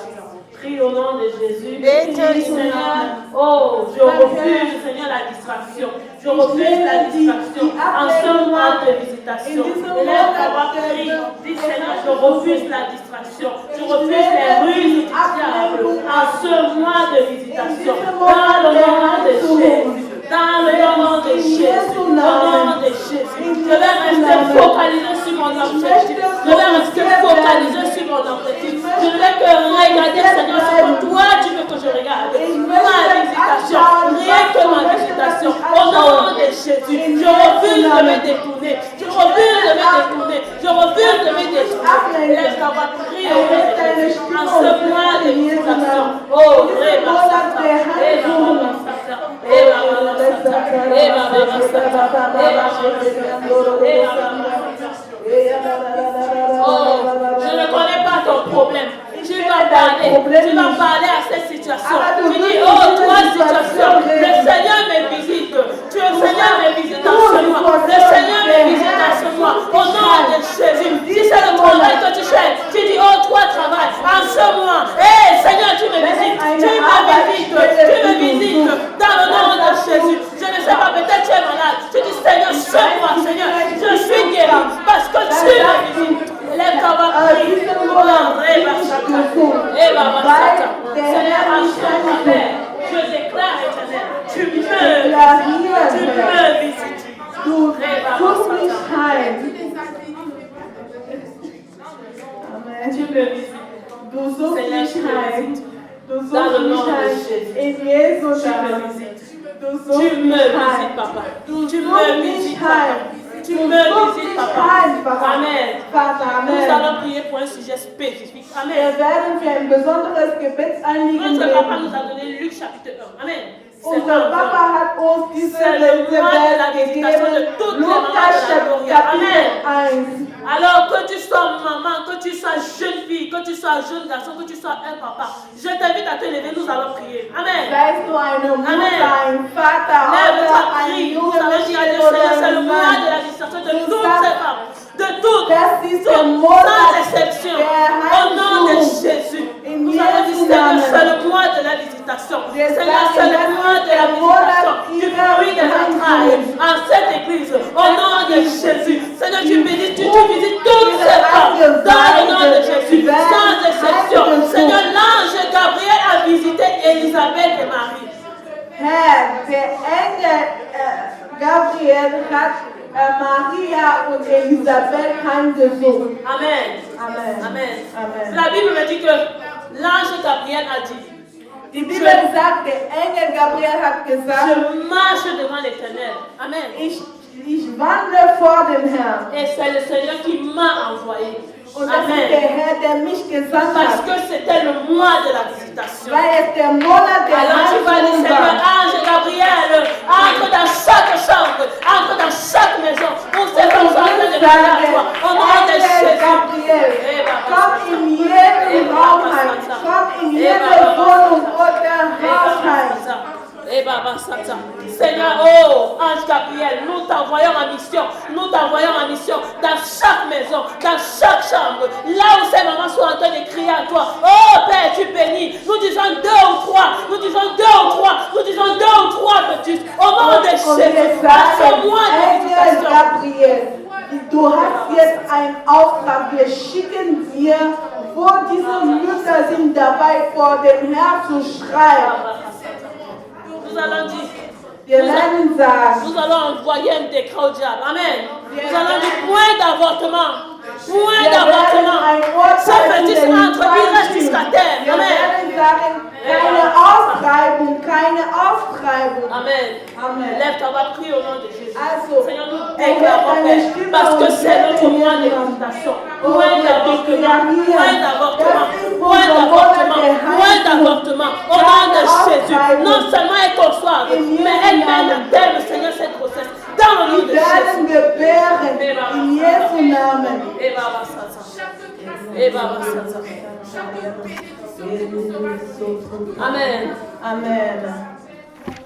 Prie au nom de Jésus. Bete Dis, im Seigneur, Namen. oh, je refuse, Seigneur, la distraction. Je refuse la distraction en ce mois de visitation. Élève ta voix, prie. Dis, Seigneur, je refuse la distraction. Je refuse les ruses du diable en ce mois de visitation. Dans le nom de Jésus. Dans le nom de Jésus. Au nom de Jésus. Je vais rester focalisé sur mon objectif. Je vais rester focalisé sur mon objectif. Je ne vais que regarder, Seigneur, ce que toi tu veux que je regarde. Ma visitation, rien que ma visitation. Au nom de Jésus, je refuse de me détourner. Je refuse de me détourner. Je refuse de me détourner. Laisse ta voix prier au nom de Jésus. En ce mois de visitation. Oh, Réma Sata. Réma Sata. Réma Sata. Réma Sata. Oh, je ne connais pas ton problème. Tu vas parler à cette situation. Tu dis, oh, toi, situation, le Seigneur me visite. Tu le Seigneur me visite en ce mois. Le Seigneur me visite en ce mois. Au nom de Jésus. Si c'est le travail que tu cherches, tu dis, oh, toi, travail en ce mois. Hé, Seigneur, tu me visites. Tu me visites dans le nom de Jésus. Je ne sais pas, peut-être tu es malade. Tu dis, Seigneur, ce mois, Seigneur, je suis guéri parce que tu me visites. Lève ta voix, prie. Seigneur, en ce Père, je déclare, éternel, tu me visites. Du suchst mich heim. Tu me visites. Du suchst Seigneur, mich tu me heim. visites. Du Dans le suchst nom mich de heim. Jésus. In Jesu Tu me Namen. visites. Du Tu suchst me mich visites, heim. papa. Du Tu me suchst mich visites, heim. papa. Tu Du me suchst visites, dich Papa. einfach. Amen. Vater, Nous Amen. allons prier pour un sujet spécifique. Wir Amen. werden für ein besonderes Gebetsanliegen Notre papa beten. nous a donné Luc chapitre 1. Amen. C'est Unser un Papa bon. hat uns diese C'est le mois de la Vers visitation de gegeben. toutes les mamans Lukas de la Gloria. Kapitel 1. Alors que tu sois maman, que tu sois jeune fille, que tu sois jeune garçon, que tu sois un papa, je t'invite à te lever, nous allons prier. Amen. Seist du eine Mutter, ein Vater Lève-toi, oder ein prie. Nous junger allons dire à Dieu, Mädchen Seigneur, c'est oder le ein mois de Mann. la visitation de Du toutes sagst, ces femmes, de toutes, das ist der toutes, Monat sans exception, der au nom de Heilung. Jésus. In Nous allons dire, Jesu Seigneur, Namen. c'est le mois de la visitation. Wir Seigneur, sagen, c'est le das mois ist de la der Monat visitation, du ihrer fruit des entrailles Heilung. en cette église, au nom de Jésus. Seigneur, tu bénis, tu visites toutes Ihre ces femmes, dans le nom de Angeweide, Jésus, werden sans exception. heilgesucht. Seigneur, l'ange Gabriel a visité Élisabeth et Marie. Herr, der Engel Gabriel hat Maria und Elisabeth heimgesucht. Amen. Amen. Amen. Amen. La Bible me dit que l'ange Gabriel a dit, Die Bibel sagt, der Engel Gabriel hat gesagt, je marche devant l'Éternel. Amen. ich wandle vor dem Herrn. Et c'est le Seigneur qui m'a envoyé. Und das ist der Amen. Herr, der mich gesandt Parce hat. que c'était le mois de la visitation. Weil es der Monat der Alors tu vas dire, Heilung Seigneur, war. ange Gabriel, entre dans chaque chambre, entre dans chaque maison, où ces femmes sont en train de prier à toi. Au nom de Engel Jésus. Gabriel, Eh, Baba, komm in jedem Raum rein, komm in jede Wohnung oder Haushalt. Eh Baba Satan. Seigneur, oh, ange Gabriel, nous t'envoyons en mission. Nous t'envoyons en mission dans chaque maison, dans chaque chambre. Là où ces mamans sont en train de crier à toi. Oh Père, tu bénis. Nous disons 2 ou 3. Nous disons 2 ou 3. Nous disons 2 ou 3 petits. Au nom de Und wir Jésus. À ce sagen, mois de Engel visitation. Gabriel, du hast jetzt einen Auftrag. Wir schicken dir, wo diese Mütter sind dabei, vor dem Herrn zu schreien. Nous allons dire. Wir werden sagen, Nous allons envoyer un décret au diable. Amen. Nous allons dire point d'avortement. Point wir werden d'avortement. ein Ce Urteil zu petit den entre, il reste Feinden. jusqu'à terre. Wir Amen. werden sagen, keine Austreibung, keine Austreibung. Amen. Amen. Lève-toi, on va prier au nom de Jésus. Also, Seigneur, nous erhebe déclarons, deine Père, Stimme parce que und c'est notre bete mois de jetzt. visitation. Oh, Point wir d'avortement. deklarieren, Point d'avortement. das ist Point unser d'avortement. Monat der Point Heilung. d'avortement. Au nom de Keine Jésus. Austreibung. Non seulement elle conçoive, In mais elle Jesu mène à Namen. terme, Seigneur, cette grossesse. Dans le nom de Wir werden Jésus. gebären in Jesu Namen. Et Baba Satan. Et Baba Satan. Amen. Amen.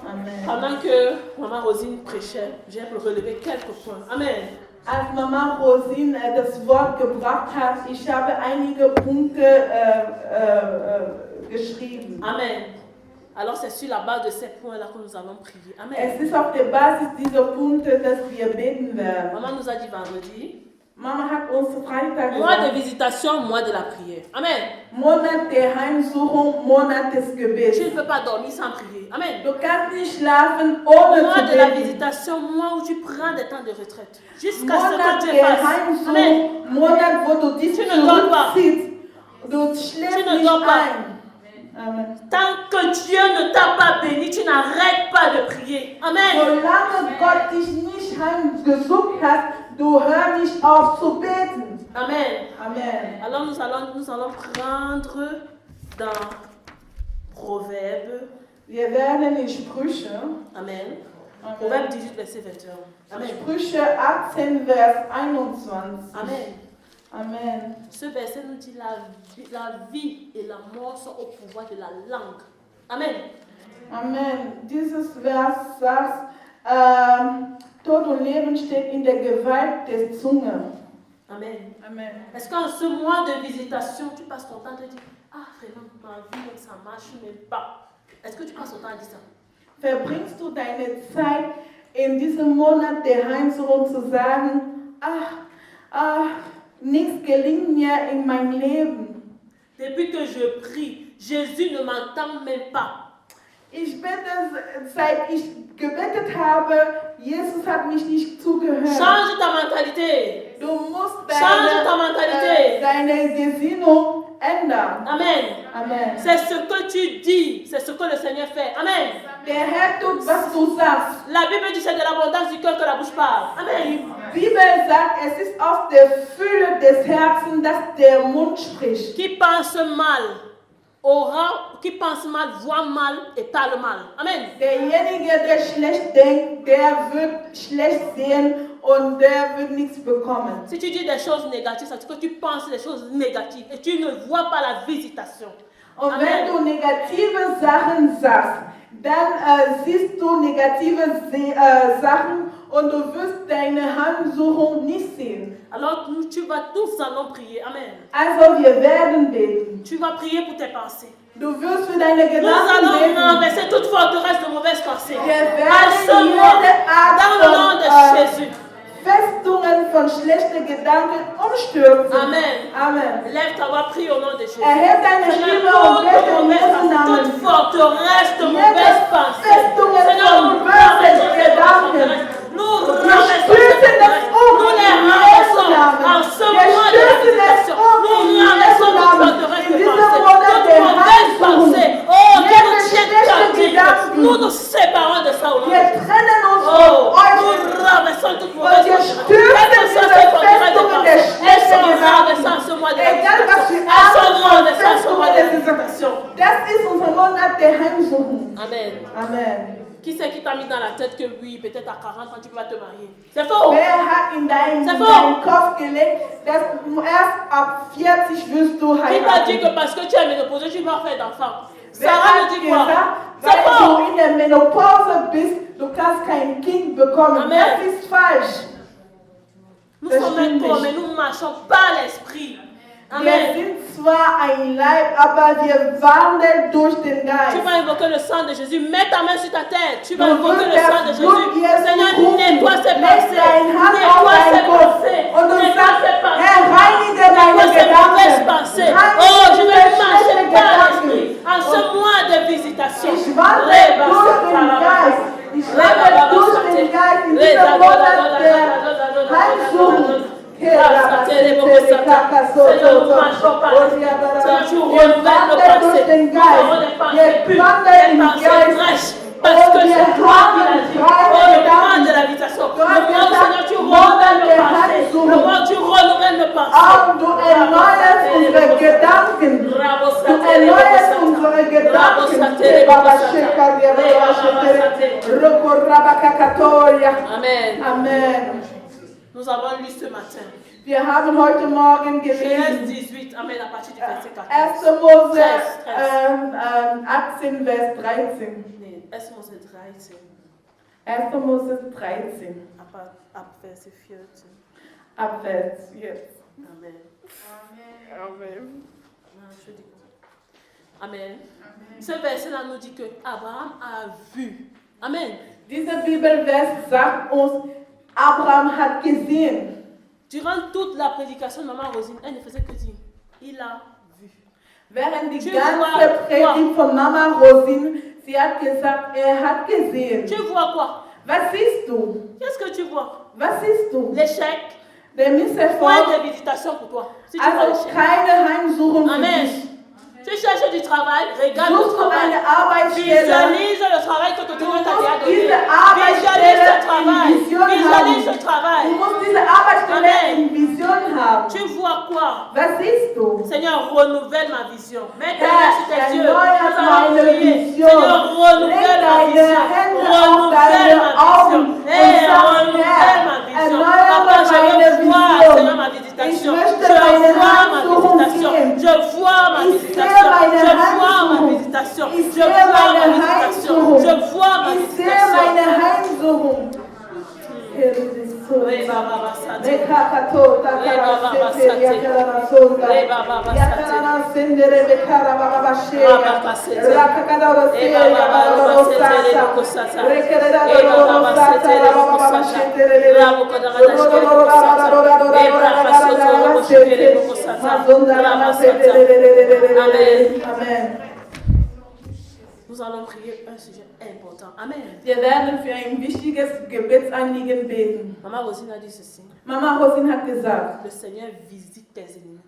Amen. Pendant que Maman Rosine prêchait, j'ai relevé quelques points. Amen. Als Mama Rosine das Wort gebracht hat, ich habe einige Punkte geschrieben. Amen. Alors c'est sur la base de ces points-là que nous allons prier. Amen. Es ist auf der Basis dieser Punkte, dass wir beten werden. Maman nous a dit vendredi, Mama hat uns Freitag mois de gesagt, visitation, mois de la prière. Amen. Monat der Heimsuchung, Monat des Tu Gebets. ne peux pas dormir sans prier. Amen. Du kannst nicht schlafen, ohne Mois zu de la beten. visitation, mois où tu prends des temps de retraite. Jusqu'à ce Monat que tu der fasses. Amen. Heimsuchung, Monat, wo du dich Tu ne dors pas. zurückziehst. Du schläfst Tu ne nicht dors pas. ein. Amen. Tant que Dieu ne t'a pas béni, tu n'arrêtes pas de prier. Amen. Solange Gott dich nicht heimgesucht hat, du hör nicht auf zu beten. Amen. Amen. Alors nous allons prendre dans Proverbes. Wir werden in Sprüche, Amen. Proverbe 18, verset 21. Amen. Sprüche 18, Vers 21. Amen. Amen. Ce verset nous dit la vie et la mort sont au pouvoir de la langue. Amen. Amen. Dieses Vers sagt, Tod und Leben steht in der Gewalt der Zunge. Amen. Amen. Est-ce qu'en ce mois de visitation, tu passes ton temps à te dire, ah vraiment, ma vie, ça marche même pas. Est-ce que tu passes ton temps à dire ça? Verbringst du deine Zeit in diesem Monat der Heimsuchung zu sagen, nichts gelingt mir in meinem Leben. Depuis que je prie, Jésus ne m'entend même pas. Ich bete, seit ich gebetet habe, Jesus hat mich nicht zugehört. Change ta mentalité. Du musst Change ta mentalité. deine Gesinnung ändern. Amen. Amen. C'est ce que tu dis, c'est ce que le Seigneur fait. Amen. Der Herr tut, was du sagst. La Bible dit c'est de l'abondance du cœur que la bouche parle. Amen. Die Bibel sagt, es ist aus der Fülle des Herzens, dass der Mund spricht. Qui pense mal qui pense mal, voit mal et parle mal. Amen. Derjenige, der schlecht denkt, der wird schlecht sehen und der wird nichts bekommen. Si tu dis des choses négatives, c'est que tu penses des choses négatives et tu ne vois pas la visitation. Und Amen. wenn du negative Sachen sagst, dann siehst du negative Sachen und du wirst deine Heimsuchung nicht sehen. Alors tu vas tous allons prier. Amen. Also wir werden beten. Tu vas prier pour tes pensées. Du wirst für deine Nous Gedanken allons beten. renverser toute forteresse de mauvaises pensées. Wir À ce werden moment, jede Art dans le nom de von Jésus. Festungen von schlechten Gedanken umstürzen. Amen. Amen. Lève ta voix, prie au nom de Jésus. Erhebe deine Seigneur, Stimme und toute bete in mauvaise Jesu pensée, Namen. toute forteresse de Jede mauvaises pensées. Festungen Seigneur, von nous bösen renversons ces Gedanken. forteresses. Nous Wir renversons ces stürzen es forteresses. Nous les in Jesu renversons Namen. en ce Wir mois de la stürzen es visitation. Nous in Jesu renversons toute Namen. forteresse In de diesem pensée. Monat Toute der mauvaise Heimsuchung. pensée. Oh, qui Jede nous tient schlechte captifs. Gedanken. Nous nous séparons de ça au nom de Wir Jésus. trennen uns Oh, von nous euch. renversons toute Und mauvaise wir pensée. stürzen Quelles que soient diese ces forteresses de Festungen pensée, der elles schlechten sont renversées Gedanken. en ce mois de la Egal was visitation. für Elles sont Arten von renversées en ce mois de la Festungen es visitation. ist. Das ist unser Monat der Heimsuchung. Amen. Amen. Qui c'est qui t'a mis dans la tête que oui, peut-être à 40 ans, tu vas te marier? C'est faux. Wer hat in C'est faux. deinen Kopf gelegt, dass du erst ab 40 wirst du Qui t'a dit que heiraten? parce que tu es ménopausée, tu vas faire d'enfants? Wer Sarah hat nous dit quoi? gesagt, C'est weil faux. du in der Menopause bist, du kannst kein Kind bekommen? Amen. Das ist falsch. Nous Das sommes un stimmt corps, nicht. mais nous marchons par l'esprit. Wir Amen. sind zwar ein Leib, aber wir wandeln durch den Tu Geist. vas invoquer le sang de Jésus. Mets ta main sur ta tête. Tu vas Du invoquer wirst le sang de das Blut Jésus. Jesu Seigneur, rufen. nettoie ses Leg pensées. deine Hand auf Nettoie ses deinen Kopf pensées. und du Nettoie sagst, ses pensées. Herr, reinige Nettoie meine ses mauvaises Gedanken. pensées. Reinige Oh, je diese vais marcher schlechten par Gedanken. l'esprit. En ce mois de visitation. Ich wandle durch den Geist. Ich wandle durch den Geist in diesem Monat der Heimsuchung. Seigneur, nous marchons par l'esprit. Seigneur, tu renouvelles nos pensées. Nous avons des pensées pures, des pensées fraîches. Parce que c'est toi qui l'as dit. Oh, le moment de la visitation. Le moment où, Seigneur, tu renouvelles nos pensées. Le moment où tu renouvelles nos pensées. Und du erneuerst unsere Gedanken. Du erneuerst unsere Gedanken. Baba Shekaria, Baba Shekaria, Roko Rabakakatoria. Amen. Amen. Nous avons lu ce matin. Wir haben heute Morgen Genèse gelesen. 18, Amen, à partir du verset 1. 14. Mose 13. 18, Vers 13. Nee, 1. Mose 13, 1. Mose 13, ab Verset 14. ab Vers jetzt. Amen. Amen. Non, je dis quoi? Amen. Ce verset-là nous dit que Abraham a vu. Amen. Dieser Bibelvers sagt uns, Abraham hat gesehen. Durant toute la prédication de Maman Rosine, elle ne faisait que dire, il a vu. Während die Tu ganze vois Predigt von Mama Rosine, sie hat gesagt, hat gesehen. Tu vois quoi? Was siehst du? Qu'est-ce que tu vois? Was siehst du? L'échec. Der Point Misserfolg, de visitation pour toi. Si tu vois also l'échec. keine Heimsuchung für Amen. dich. Tu cherches du travail, regarde le Suchst du travail. eine Arbeitsstelle? Visualise le travail que ton Seigneur t'a déjà donné. Diese Visualise Arbeitsstelle ce travail. in Vision Visualise ce haben. travail. Du musst diese Arbeitsstelle Amen. in Vision haben. Tu vois quoi? Was siehst du? Seigneur, renouvelle ma vision. Mets ta main Herr, sur tes yeux. erneuert Nous allons meine prier. Vision. Seigneur, Leg renouvelle ma deine vision. Hände auf Renouvelle deine ma Augen vision. und Hey, sag, renouvelle ma Herr, vision. erneuere Papa, je meine veux voir, Vision. Seigneur, ma Ich visitation. möchte Je meine vois ma Heimsuchung visitation. sehen. Je vois ma Ich visitation. sehe meine Je vois ma Heimsuchung. visitation. Ich Je sehe vois ma meine visitation. Heimsuchung. Je vois ma Ich sehe visitation. meine Heimsuchung. Herr, du bist so. Re baba basate. Mekakato, takarasete, yakarasonda. Yakarasendere, bekarababashe. Rakakadorose, yabarabasasa. Rekererarorosata, rabababasheterere. Amen. Nous allons prier un sujet important. Amen. Wir werden für ein wichtiges Gebetsanliegen beten. Maman Rosine a dit ceci. Mama Rosine hat gesagt, Le Seigneur visite tes ennemis.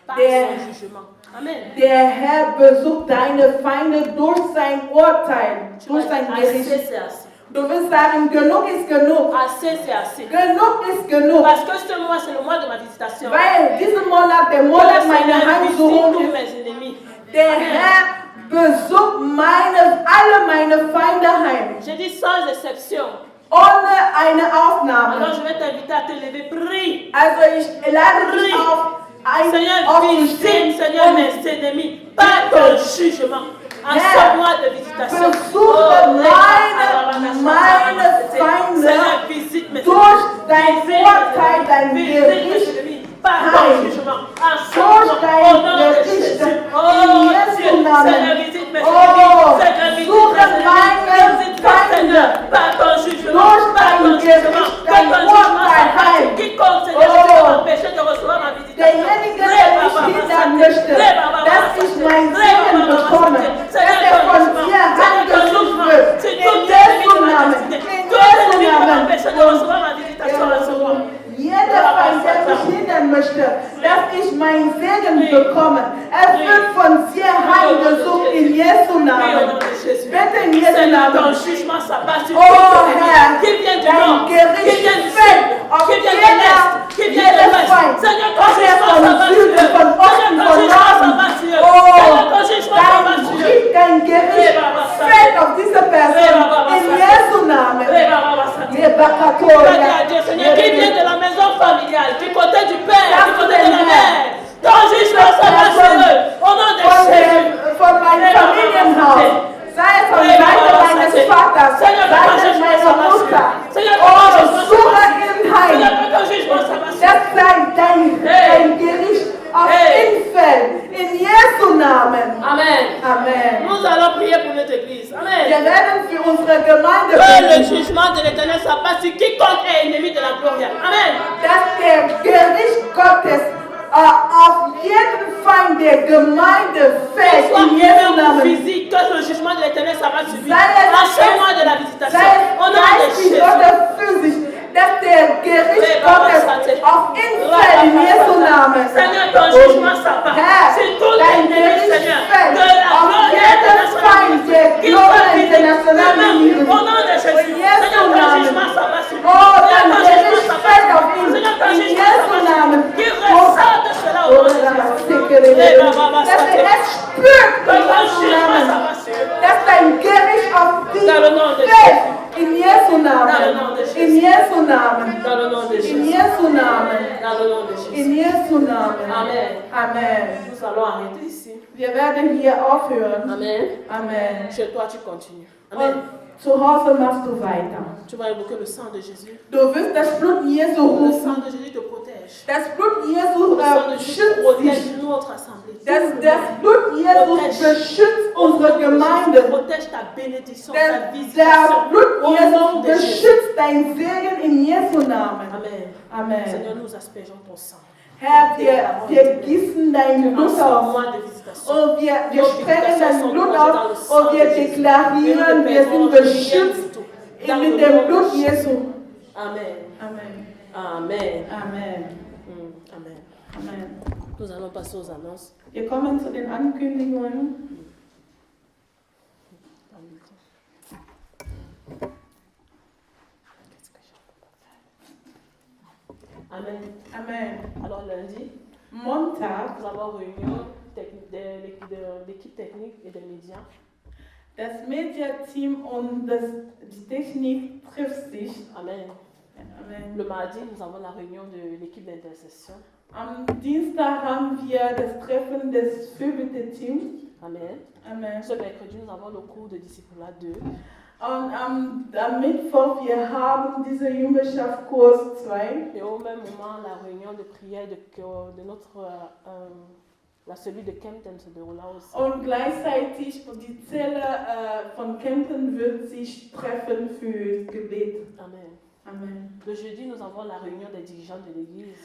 par Der- son jugement. Amen. Der Herr besucht deine Feinde durch sein Urteil, Tu vas durch sein dire, assez, Gericht. c'est assez. Du wirst sagen, genug ist genug. Assez, c'est assez. Genug ist genug. Parce que ce mois, c'est le mois de ma visitation. Weil diesen Monat der Que Monat le meiner Seigneur visite Heimsuchung tous ist. mes ennemis. Der Herr besucht alle meine Feinde heim. J'ai dit sans exception. Ohne eine Alors Aufnahme. je vais t'inviter à te lever. Prie. Also ich lade dich auf, Seigneur, visite, Seigneur, mes ennemis. Par ton jugement. En ce mois de visitation. besuche meine Feinde Seigneur, visite mes durch dein ennemis. Urteil, dein Visite mes Gericht, ennemis. Par ton jugement. En ce durch mois. dein Au nom de Gericht, Jésus. in Oh Jesu Dieu. Namen. Seigneur, visite mes Oh, ennemis. Seigneur, visite suche mes ennemis. meine Visite mes Feinde. Seigneur. Par ton jugement. Durch Par ton dein jugement. Gericht, Que dein ton jugement Urteil s'abatte heim. sur quiconque, Seigneur, Oh. qui m'empêcher de recevoir ma visitation. Derjenige, der mich hindern möchte, dass ich mein Segen bekomme, dass er von dir heimgesucht wird. In Jesu Namen. In Jesu Namen. Jeder Feind, der mich hindern möchte, dass ich meinen Segen bekomme, er wird von dir heimgesucht in Jesu Namen. Bitte in Jesu Seigneur, ton Namen. jugement s'abat sur Oh Herr, qui vient du dein nord, qui Gericht vient du fällt sud, auf qui vient de l'est, qui vient de jeder l'ouest. Feind. Seigneur, ton Ob er jugement von s'abat sur eux. Süden, von Osten, Seigneur, ton von jugement Norden. s'abat sur eux. Oh, Seigneur, ton jugement s'abat sur eux. dein Gericht fällt auf diese Person in Jesu Namen. Seigneur, qui vient de la maison familiale, du côté du père, du côté de la mère. Ton jugement s'abat sur eux. Au nom de Jésus. Von meinem Familienhaus. Sei es von Seite meines Vaters, Seite meiner Mutter. Oh, suche im Heim, Seigneur, que ton jugement s'abat sur eux. dass dein Gericht auf ihn fällt. In Jesu Namen. Amen. Amen. Nous allons prier pour notre église. Amen. Wir werden für unsere Gemeinde Que le beten, jugement de l'éternel s'abat sur quiconque est ennemi de la gloire. Amen. dass der Gericht Gottes auf jeden Feind der Gemeinde fällt. Soit In Jesu humain ou Namen. physique, que le jugement de l'éternel s'abat sur lui. Sei es En ce mois de la visitation. sei Au nom es de geistig Jésus. oder physisch, dass der Gericht Gottes auf ihn fällt. In Jesu Namen. Seigneur, ton jugement s'abat Herr, sur tout dein ennemi, Gericht Seigneur. fällt De la auf gloire jeden Feind der qu'il Gloire soit visible. internationale Amen. Au nom de Jésus. In Jesu Seigneur, ton Namen. jugement s'abat sur lui. Oh, Seigneur, dein ton Gericht jugement s'abat fällt sur auf lui. ihn. Seigneur, ton In jugement Jesu s'abat sur Namen. lui. Qu'il ressort de cela au nom de Jésus. Dass er es spürt in Jesu Namen. Dass dein Gericht auf dich Dans le nom de fällt. Jésus. In Jesu Dans le nom Namen. de Jésus. In Jesu Namen. Dans le nom de In Jésus. Jesu Namen. Dans le nom de Jésus. In Jesu Namen. Amen. Amen. Nous allons arrêter ici. Wir werden hier aufhören. Amen. Amen. Chez toi, tu continues. Amen. Und zu Hause machst du weiter. Tu vas évoquer le sang de Jésus. Du wirst das Blut Jesu Le rufen. sang de Jésus te protège. Das Blut Jesu Le sang de Jésus schützt dich. protège notre assemblée. Das Blut Jesus beschützt unsere Gemeinde. Protège ta bénédiction, ta Der visitation. Blut Au nom Jesus de Jésus. beschützt dein Segen in Jesu Namen. Amen. Amen. Seigneur, nous aspergeons ton sang. Herr, wir gießen dein En Blut ce aus. mois de visitation. Und wir sprengen dein Blut aus und wir deklarieren, wir sind beschützt mit dem Blut Jesu. Amen. Amen. Amen. Amen. Amen. Amen. Nous allons passer aux annonces. Wir kommen zu den Ankündigungen. Amen. Amen. Alors lundi, Montag, nous avons réunion de l'équipe technique et des médias. das Mediateam und die Technik trifft sich. Amen. Amen. Le mardi, nous avons la réunion de l'équipe d'intercession. Am Dienstag haben wir das Treffen des Fürbitte-Teams. Amen. Amen. Ce mercredi, nous avons le cours de disciplinat 2. Und am Mittwoch, wir haben diese Jüngerschaft-Kurs 2. Et au même moment, la réunion de prière de notre, la cellule de Kempten se déroula aussi. Und gleichzeitig die Zelle von Kempten wird sich treffen für Gebet. Amen. Amen. Le jeudi, nous avons la réunion des dirigeants de l'église.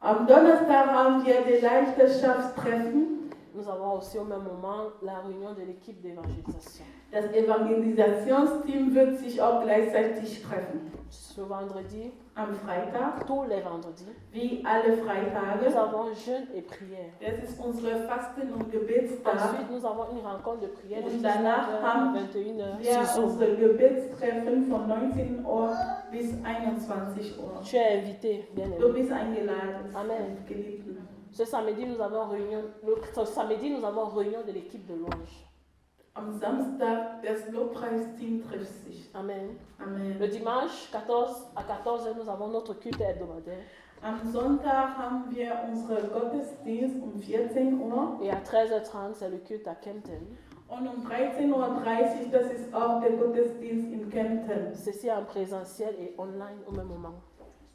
Am Donnerstag haben wir die Leiterschaftstreffen. Nous avons aussi au même moment la réunion de l'équipe d'évangélisation. Das Evangelisationsteam wird sich auch gleichzeitig treffen. Ce vendredi, am Freitag, tous les vendredis, wie alle nous Freitage. avons jeûne et prière. Das ist unsere Fasten- und Gebetstag. Ensuite, nous avons une rencontre de prière de Und 19h danach à haben 21h wir sur Zoom. unsere Gebetstreffen von 19 Uhr bis 21 Uhr. Tu es invité, bien Du aimé. bist eingeladen, Amen. Geliebten. Ce samedi, nous avons réunion de l'équipe de louange. Am Samstag, das Lobpreisteam trifft sich. Amen. Amen. Le dimanche à 14h, nous avons notre culte hebdomadaire. Am Sonntag haben wir unseren Gottesdienst um 14 Uhr Et à 13h30, c'est le culte à Kempten. und um 13:30 Uhr, das ist auch der Gottesdienst in Kempten. Ceci en présentiel et online au même moment.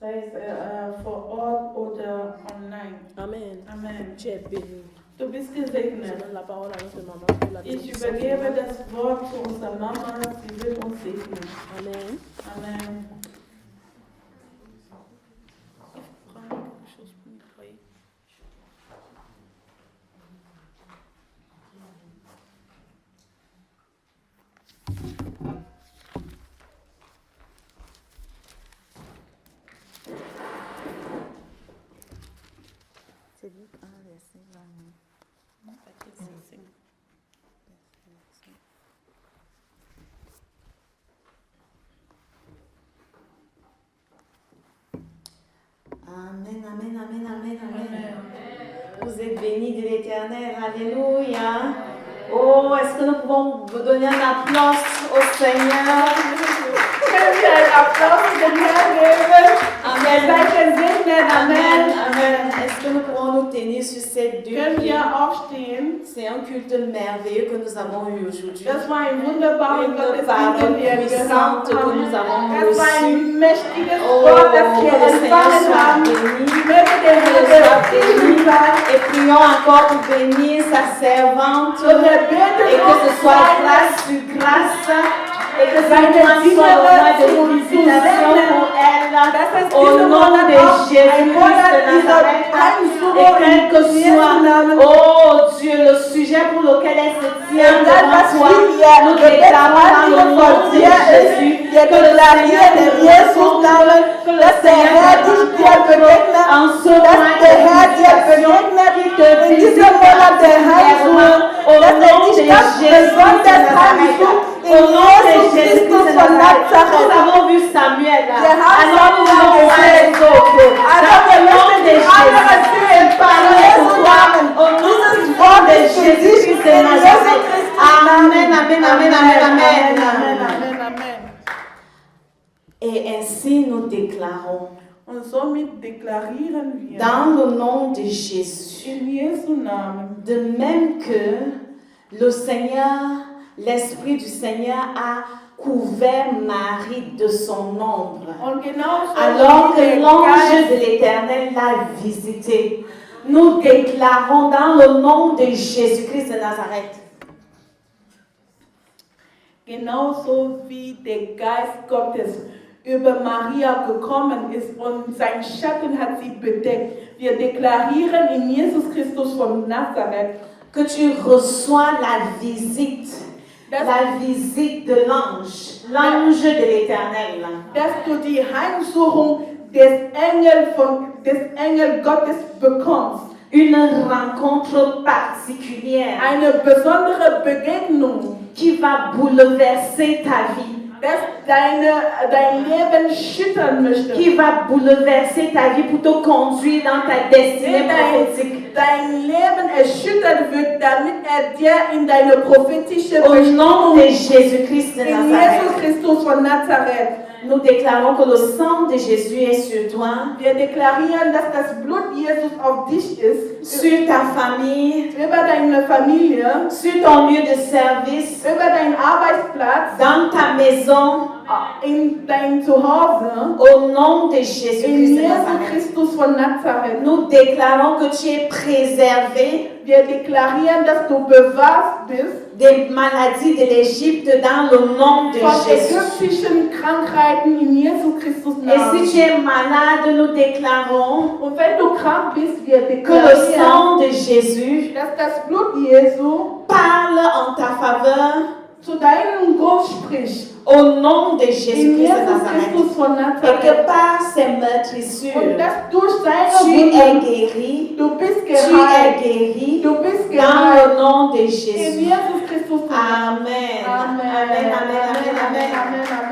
Sei es vor Ort oder online. Amen. Amen. Tu es béni. Du bist Je gesegnet. donne la parole à notre maman pour la Ich bénédiction übergebe finale. das Wort zu unserer Mama, sie wird uns segnen. Amen. Amen. Amen, amen, amen, amen, amen. Vous êtes bénis de l'Éternel. Alléluia. Oh, est-ce que nous pouvons vous donner un applause au Seigneur? Können wir einen Applaus für den Herrn geben? Amen. Ihr seid gesegnet. Amen, Amen. amen. Est-ce que nous pourrons nous tenir sur ces deux Können pieds? wir aufstehen? C'est un culte merveilleux que nous avons eu aujourd'hui. Das war ein wunderbarer Une Gottesdienst, parole den wir puissante gehört que nous haben. avons Das war reçue. ein mächtiges Oh, Wort, das wir que le Seigneur empfangen soit haben. béni. Möge der Que Herr le soit segnen béni. sein. Et prions encore pour bénir sa servante. Und wir beten Et que ce uns soit seine grâce sur grâce. Et que ce Seine mois soit le mois de Dienerin visitation pour elle. Das ist Au dieser nom Monat de auch ein Jésus-Christ Monat de dieser Nazareth. Einführung Et quel que in Jesu soit, Namen. oh Dieu, le sujet pour lequel elle se tient Egal devant was toi, wir nous hier déclarons dans le nom vor de dir ist, Jésus wir que le Seigneur deklarieren in te Jesus répond, Namen, que le dass der Seigneur Herr te dich dir begegnet, en ce dass mois der de Herr dir visitation, begegnet, qui te in visite diesem Monat der Heilsruhe, au dass nom dich de ganz Jésus besonders de heimsucht, Nazareth. in Au nom de Jesus Jésus Christus de von Nazareth. Nous Nazareth. avons vu Samuel là. Wir haben Alors nous Samuel allons voir gesehen. les autres. Also Dans wir le nom möchten de die anderen Jésus. sehen, Parlez in pour Jesu toi. Namen. Au nom Dieses de Wort ist für Jésus dich Christ in de Jesu Nazareth. Christus Amen, Namen. amen, amen, amen, amen. Amen, amen, amen. Et ainsi nous déclarons, Und somit deklarieren wir dans le nom de Jésus, in Jesu Namen, de même que le Seigneur, l'Esprit du Seigneur a couvert Marie de son ombre, und genauso alors wie que der l'ange Geist, de l'Éternel l'a visité. Nous déclarons dans le nom de Jésus-Christ de Nazareth, genauso wie der Geist Gottes über Maria gekommen ist und sein Schatten hat sie bedeckt. Wir deklarieren in Jesus Christus von Nazareth, que tu reçois la visite dass, de l'ange de l'Éternel. dass du die Heimsuchung des Engel Gottes bekommst. Une rencontre particulière Eine besondere Begegnung, qui va bouleverser ta vie, das dein Leben schüttern möchte. qui va bouleverser ta vie pour te conduire dans ta destinée prophétique. Dein Leben erschüttert wird, damit dir in deine prophetische Au nom Bestimmung de Jésus-Christ de in Nazareth, Jesus Christus von Nazareth. nous déclarons que le sang de Jésus est sur toi, Wir deklarieren, dass das Blut Jesus auf dich ist, sur ta famille, über deine Familie, sur ton lieu de service, über deinen Arbeitsplatz, dans ta maison, in dein Zuhause, au nom de in Jésus-Christ de Jesus Nazareth. Christus von Nazareth. Nous déclarons que tu es préservé Wir deklarieren, dass du bewahrt bist des maladies de l'Égypte dans le nom de von Jésus. ägyptischen Krankheiten in Jesus Christus Et Namen. si tu es malade, nous déclarons Und wenn du krank bist, wir que le deklarieren, sang de Jésus dass das Blut Jesu parle en ta faveur zu deinem Gott spricht. Au nom de In Jésus-Christ de Jesus Nazareth. Christus von Et Nazareth. que par ces Und meurtrissures, dass durch tu seine es Wunden guéri, du bist tu es geheilt. guéri Du bist dans geheilt. le nom de In Jésus. Jesus Christus von Nazareth. Amen. Amen. Amen, amen, amen, Amen. amen. Amen. Amen.